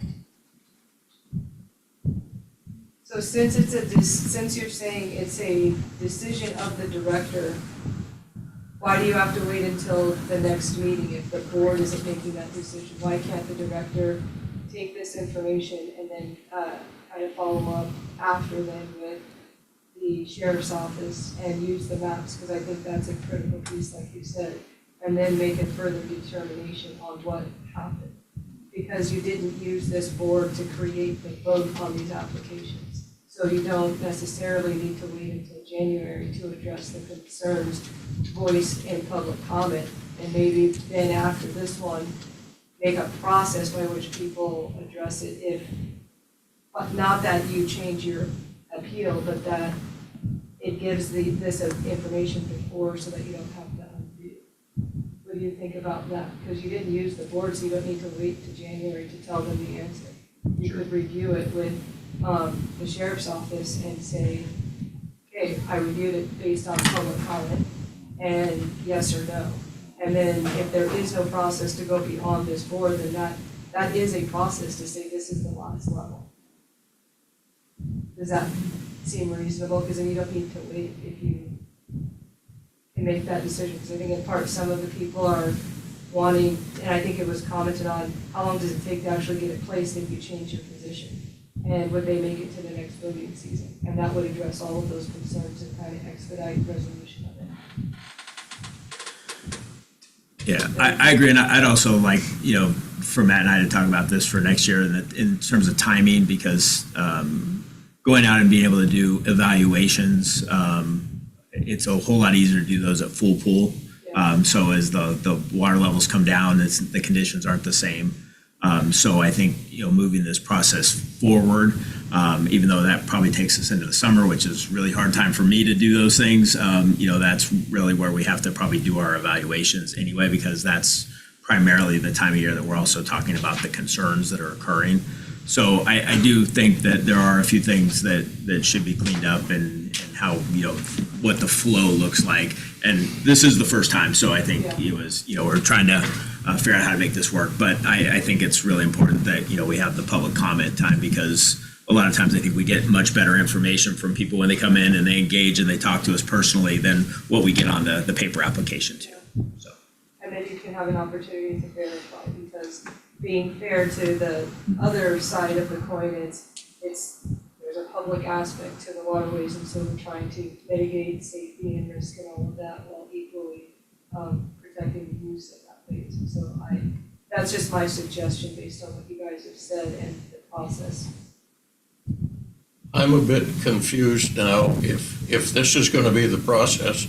So since you're saying it's a decision of the director, why do you have to wait until the next meeting if the board isn't making that decision? Why can't the director take this information and then kind of follow up after then with the sheriff's office and use the maps? Because I think that's a critical piece, like you said, and then make a further determination on what happened. Because you didn't use this board to create the vote on these applications. So you don't necessarily need to wait until January to address the concerns voiced in public comment. And maybe then after this one, make a process by which people address it but not that you change your appeal, but that it gives this information before so that you don't have to undo. What do you think about that? Because you didn't use the board, so you don't need to wait to January to tell them the answer. You could review it with the sheriff's office and say, okay, I reviewed it based on public comment, and yes or no. And then if there is no process to go beyond this board, then that is a process to say this is the last level. Does that seem reasonable? Because then you don't need to wait if you can make that decision, because I think in part, some of the people are wanting, and I think it was commented on, how long does it take to actually get it placed if you change your position? And would they make it to the next voting season? And that would address all of those concerns and kind of expedite resolution of it. Yeah, I agree, and I'd also like, for Matt and I to talk about this for next year in terms of timing, because going out and being able to do evaluations, it's a whole lot easier to do those at full pool. So as the water levels come down, the conditions aren't the same. So I think, moving this process forward, even though that probably takes us into the summer, which is really hard time for me to do those things, that's really where we have to probably do our evaluations anyway, because that's primarily the time of year that we're also talking about the concerns that are occurring. So I do think that there are a few things that should be cleaned up and how, what the flow looks like. And this is the first time, so I think we're trying to figure out how to make this work. But I think it's really important that, we have the public comment time, because a lot of times I think we get much better information from people when they come in and they engage and they talk to us personally than what we get on the paper application too. So. And then you can have an opportunity to verify, because being fair to the other side of the coin, there's a public aspect to the waterways, and so we're trying to mitigate safety and risk and all of that while equally protecting the use of that place. So that's just my suggestion based on what you guys have said and the process. I'm a bit confused now. If this is going to be the process,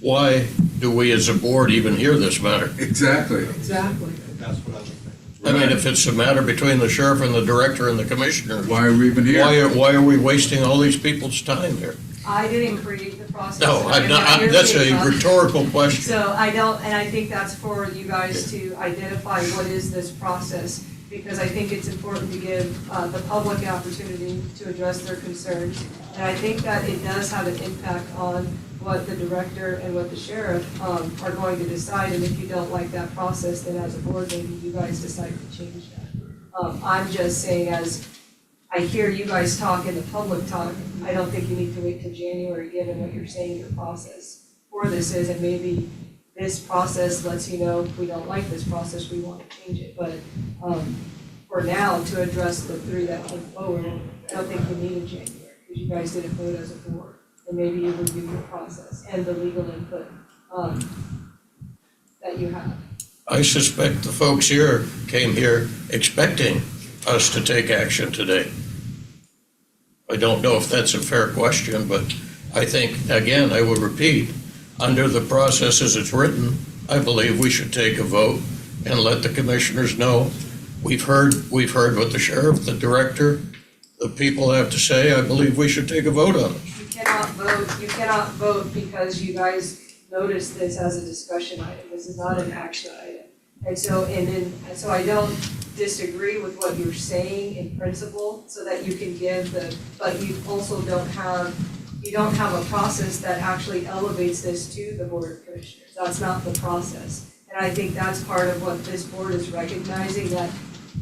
why do we as a board even hear this matter? Exactly. Exactly. That's what I was thinking. I mean, if it's a matter between the sheriff and the director and the commissioner, Why are we even here? why are we wasting all these people's time here? I didn't create the process. No, I'm not here that's to a talk. rhetorical question. So I don't, and I think that's for you guys to identify what is this process, because I think it's important to give the public an opportunity to address their concerns. And I think that it does have an impact on what the director and what the sheriff are going to decide. And if you don't like that process, then as a board, maybe you guys decide to change that. I'm just saying, as I hear you guys talk and the public talk, I don't think you need to wait till January, given what you're saying your process for this is, and maybe this process lets you know, if we don't like this process, we want to change it. But for now, to address the three that went forward, I don't think we need a January, because you guys didn't vote as a board, and maybe you review your process and the legal input that you have. I suspect the folks here came here expecting us to take action today. I don't know if that's a fair question, but I think, again, I would repeat, under the process as it's written, I believe we should take a vote and let the commissioners know. We've heard what the sheriff, the director, the people have to say. I believe we should take a vote on it. You cannot vote because you guys noticed this as a discussion item. This is not an action item. And so I don't disagree with what you're saying in principle, so that you can give but you also don't have a process that actually elevates this to the Board of Commissioners. That's not the process. And I think that's part of what this board is recognizing, that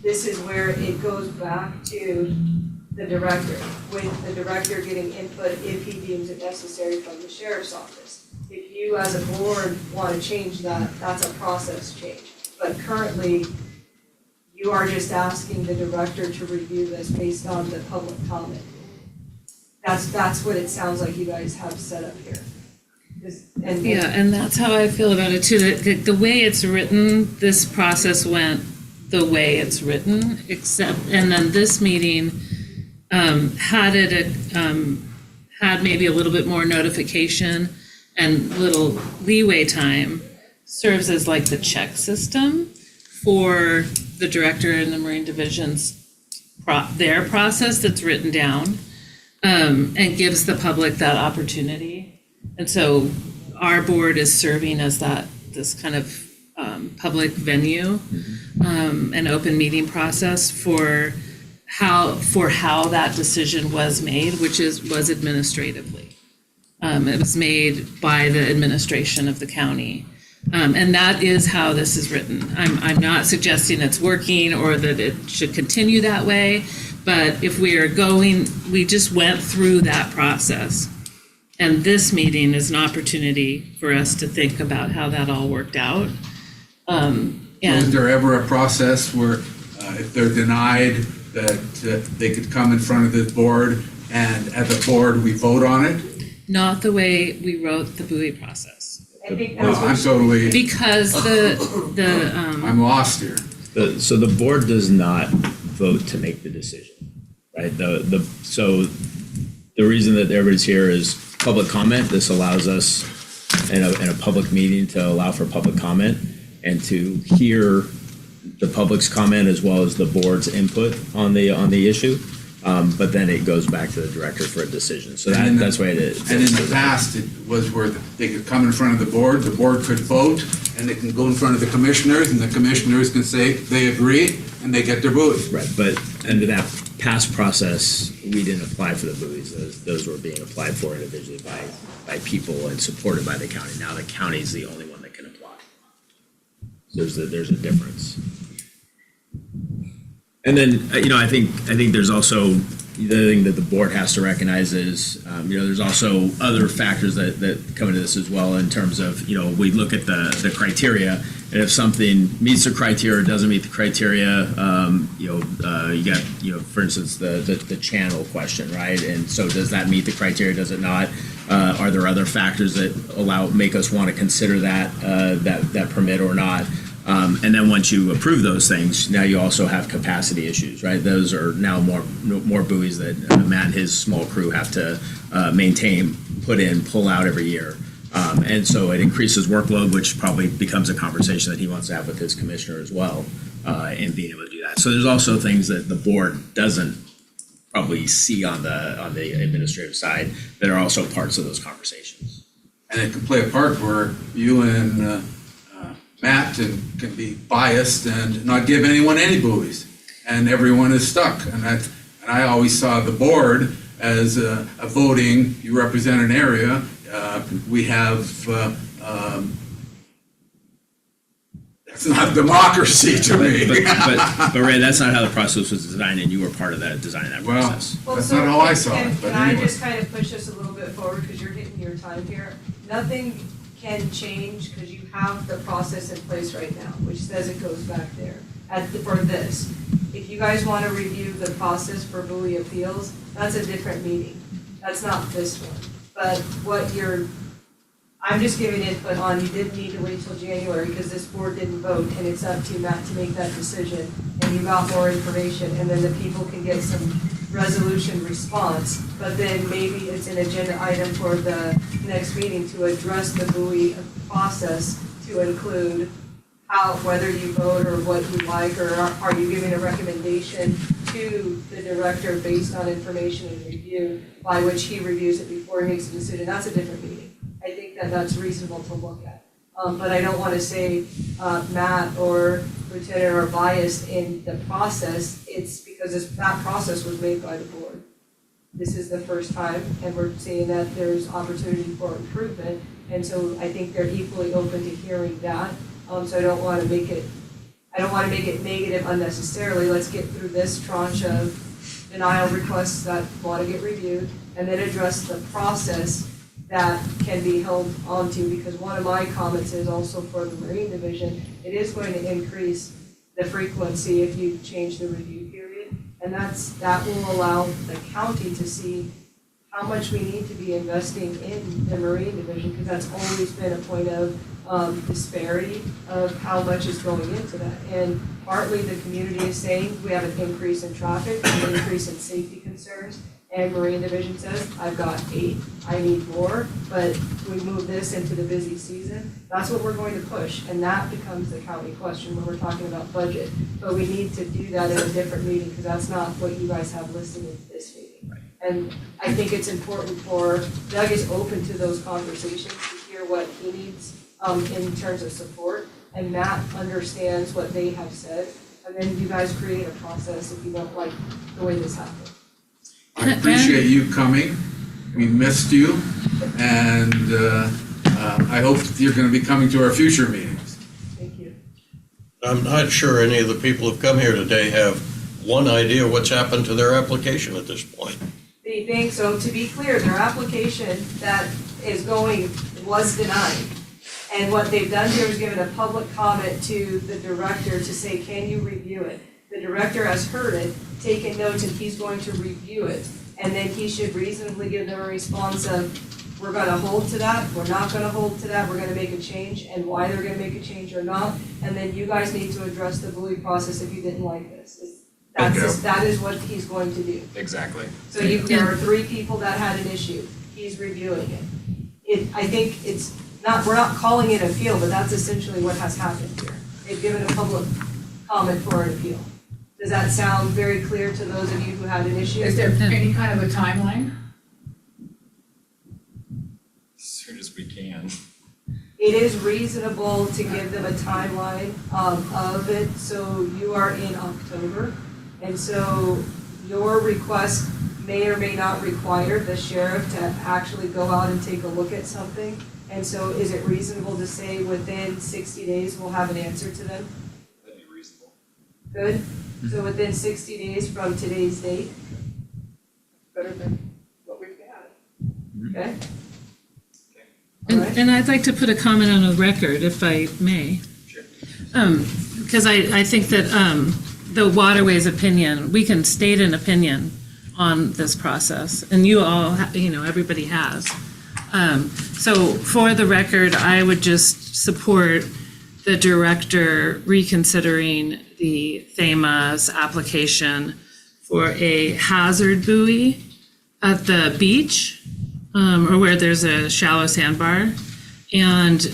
this is where it goes back to the director, with the director getting input if he deems it necessary from the sheriff's office. If you as a board want to change that, that's a process change. But currently, you are just asking the director to review this based on the public comment. That's what it sounds like you guys have set up here. And that's how I feel about it too. The way it's written, this process went the way it's written, and then this meeting had maybe a little bit more notification and little leeway time, serves as like the check system for the director and the Marine Division's their process that's written down, and gives the public that opportunity. And so our board is serving as this kind of public venue, an open meeting process for how that decision was made, which was administratively. It was made by the administration of the county. And that is how this is written. I'm not suggesting it's working or that it should continue that way, but if we just went through that process. And this meeting is an opportunity for us to think about how that all worked out. Was And there ever a process where if they're denied that they could come in front of the board and at the board we vote on it? not the way we wrote the buoy process. I think Well, that's I'm what Oh. totally, Because I'm lost here. So the board does not vote to make the decision, right? So the reason that everybody's here is public comment. This allows us in a public meeting to allow for public comment and to hear the public's comment as well as the board's input on the issue. But then it goes back to the director for a decision. So And in the- that's why it is. And in the past, it was where they could come in front of the board could vote, and they can go in front of the commissioners, and the commissioners can say they agree, and they get their buoy. Right, but under that past process, we didn't apply for the buoys. Those were being applied for individually by people and supported by the county. Now the county is the only one that can apply. There's a difference. And then, I think there's also, the other thing that the board has to recognize is, there's also other factors that come into this as well in terms of, we look at the criteria, and if something meets the criteria or doesn't meet the criteria, you got, for instance, the channel question, right? And so does that meet the criteria, does it not? Are there other factors that make us want to consider that permit or not? And then once you approve those things, now you also have capacity issues, right? Those are now more buoys that Matt and his small crew have to maintain, put in, pull out every year. And so it increases workload, which probably becomes a conversation that he wants to have with his commissioner as well, and being able to do that. So there's also things that the board doesn't probably see on the administrative side that are also parts of those conversations. And it can play a part where you and Matt can be biased and not give anyone any buoys, and everyone is stuck. And I always saw the board as a voting, you represent an area, we have, that's not democracy to me. But Ray, that's not how the process was designed, and you were part of that design of that Well, process. that's not how I saw it, but Can I anyway. just kind of push this a little bit forward, because you're hitting your time here? Nothing can change, because you have the process in place right now, which says it goes back there for this. If you guys want to review the process for buoy appeals, that's a different meeting. That's not this one. But I'm just giving input on, you didn't need to wait till January because this board didn't vote, and it's up to Matt to make that decision, and you got more information, and then the people can get some resolution response, but then maybe it's an agenda item for the next meeting to address the buoy process to include whether you vote or what you like, or are you giving a recommendation to the director based on information and review by which he reviews it before he makes a decision. That's a different meeting. I think that's reasonable to look at. But I don't want to say Matt or Lieutenant are biased in the process. It's because that process was made by the board. This is the first time, and we're seeing that there's opportunity for improvement. And so I think they're equally open to hearing that. So I don't want to make it negative unnecessarily. Let's get through this tranche of denial requests that want to get reviewed, and then address the process that can be held onto, because one of my comments is also for the Marine Division, it is going to increase the frequency if you change the review period, and that will allow the county to see how much we need to be investing in the Marine Division, because that's always been a point of disparity of how much is going into that. And partly the community is saying we have an increase in traffic, an increase in safety concerns, and Marine Division says, I've got 8, I need more, but we move this into the busy season. That's what we're going to push, and that becomes the county question when we're talking about budget. But we need to do that in a different meeting, because that's not what you guys have listed in this meeting. Right. And I think it's important Doug is open to those conversations to hear what he needs in terms of support, and Matt understands what they have said, and then you guys create a process if you don't like the way this happened. I appreciate you coming. We missed you, and I hope you're going to be coming to our future meetings. Thank you. I'm not sure any of the people who've come here today have one idea what's happened to their application at this point. The thing, so to be clear, their application that is going was denied. And what they've done here is given a public comment to the director to say, can you review it? The director has heard it, taken notes, and he's going to review it. And then he should reasonably give them a response of, we're gonna hold to that, we're not gonna hold to that, we're gonna make a change, and why they're gonna make a change or not. And then you guys need to address the buoy process if you didn't like this. That is what he's going to do. Exactly. So there are 3 people that had an issue, he's reviewing it. I think it's not, we're not calling it appeal, but that's essentially what has happened here. They've given a public comment for an appeal. Does that sound very clear to those of you who had an issue? Is there any kind of a timeline? As soon as we can. It is reasonable to give them a timeline of it, so you are in October. And so your request may or may not require the sheriff to actually go out and take a look at something. And so is it reasonable to say within 60 days we'll have an answer to them? That'd be reasonable. Good? So within 60 days from today's date? Better than what we've got. Okay? All right. And I'd like to put a comment on the record, if I may. Sure. Because I think that the Waterways opinion, we can state an opinion on this process, and you all, everybody has. So for the record, I would just support the director reconsidering the FEMA's application for a hazard buoy at the beach, or where there's a shallow sandbar, and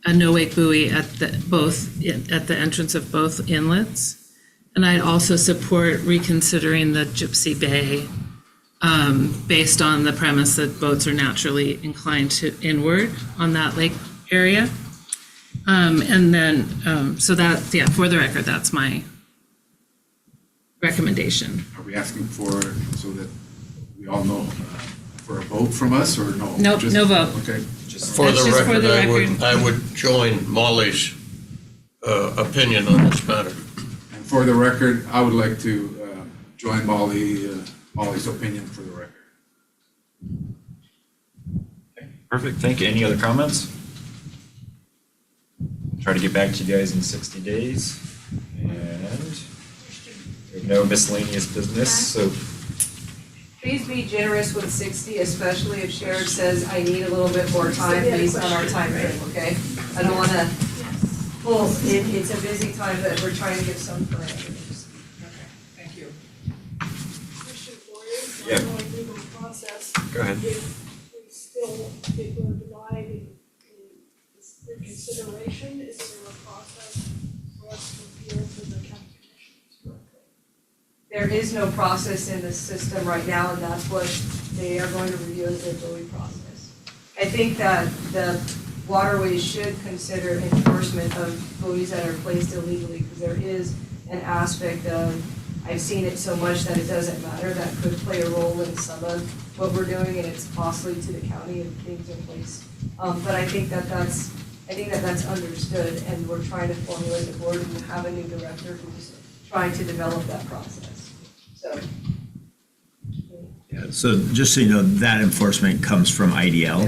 a no-wake buoy at the entrance of both inlets. And I'd also support reconsidering the Gypsy Bay based on the premise that boats are naturally inclined to inward on that lake area. And then, so that, yeah, for the record, that's my recommendation. Are we asking for, so that we all know, for a vote from us, or no? Nope, Just- no vote. Okay. For That's the just for record, the I would, record. I would join Molly's opinion on this matter. And for the record, I would like to join Molly's opinion for the record. Okay, perfect, thank you. Any other comments? Try to get back to you guys in 60 days. And we have no miscellaneous business, so Please be generous with 60, especially if Sheriff says, I need a little bit more time based on our time frame, okay? I don't want to, well, it's a busy time, but we're trying to give some parameters. Thank you. Question for you, Yeah. on the legal process. go ahead. If we still, if we're dividing the reconsideration, is there a process for us to appeal to the county commissioners? There is no process in the system right now, and that's what they are going to review as their buoy process. I think that the Waterways should consider enforcement of buoys that are placed illegally, because there is an aspect of, I've seen it so much that it doesn't matter, that could play a role in some of what we're doing, and it's costly to the county if things are placed. But I think that's understood, and we're trying to formulate the board and have a new director who's trying to develop that process. So, Yeah, so just so you know, that enforcement comes from IDL.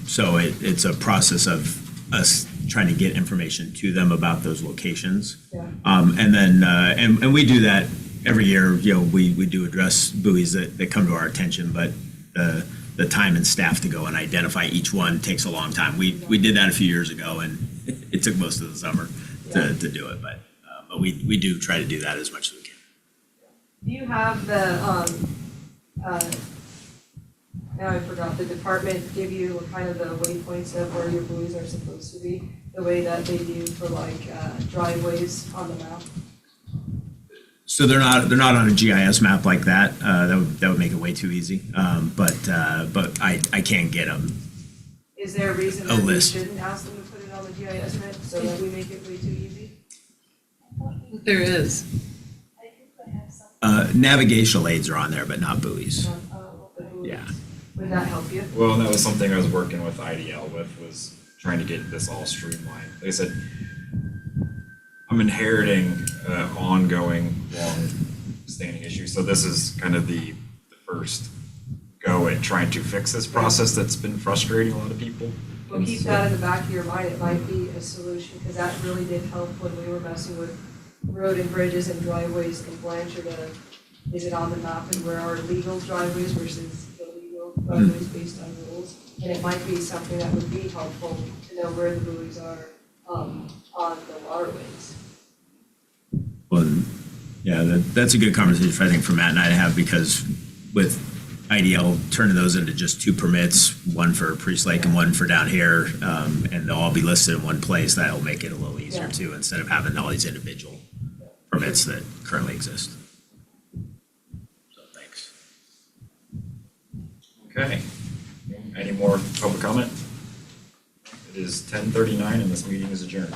So it's a process of us trying to get information to them about those locations. yeah. And then, and we do that every year. We do address buoys that come to our attention, but the time and staff to go and identify each one takes a long time. We did that a few years ago, and it took most of the summer to do it, but we do try to do that as much as we can. Do you have the, now I forgot, the department give you kind of the waypoints of where your buoys are supposed to be, the way that they do for like driveways on the map? So they're not on a GIS map like that. That would make it way too easy. But I can get them. Is there a reason A that we list. shouldn't ask them to put it on the GIS map so that we make it way too easy? There is. Navigational aids are on there, but not buoys. The buoys. Yeah. Would that help you? Well, and that was something I was working with IDL with, was trying to get this all streamlined. Like I said, I'm inheriting ongoing long standing issue. So this is kind of the first go at trying to fix this process that's been frustrating a lot of people. Well, keep that in the back of your mind, it might be a solution, because that really did help when we were messing with road and bridges and driveways in Blanchard. Is it on the map and where are legal driveways versus illegal driveways based on rules? And it might be something that would be helpful to know where the buoys are, on the waterways. Well, yeah, that's a good conversation, I think, for Matt and I to have, because with IDL turning those into just 2 permits, one for Priest Lake and one for down here, and they'll all be listed in one place, that'll make it a little easier Yeah. too, instead of having all these individual permits that currently exist. So, thanks. Okay. Any more public comment? It is 10:39 and this meeting is adjourned.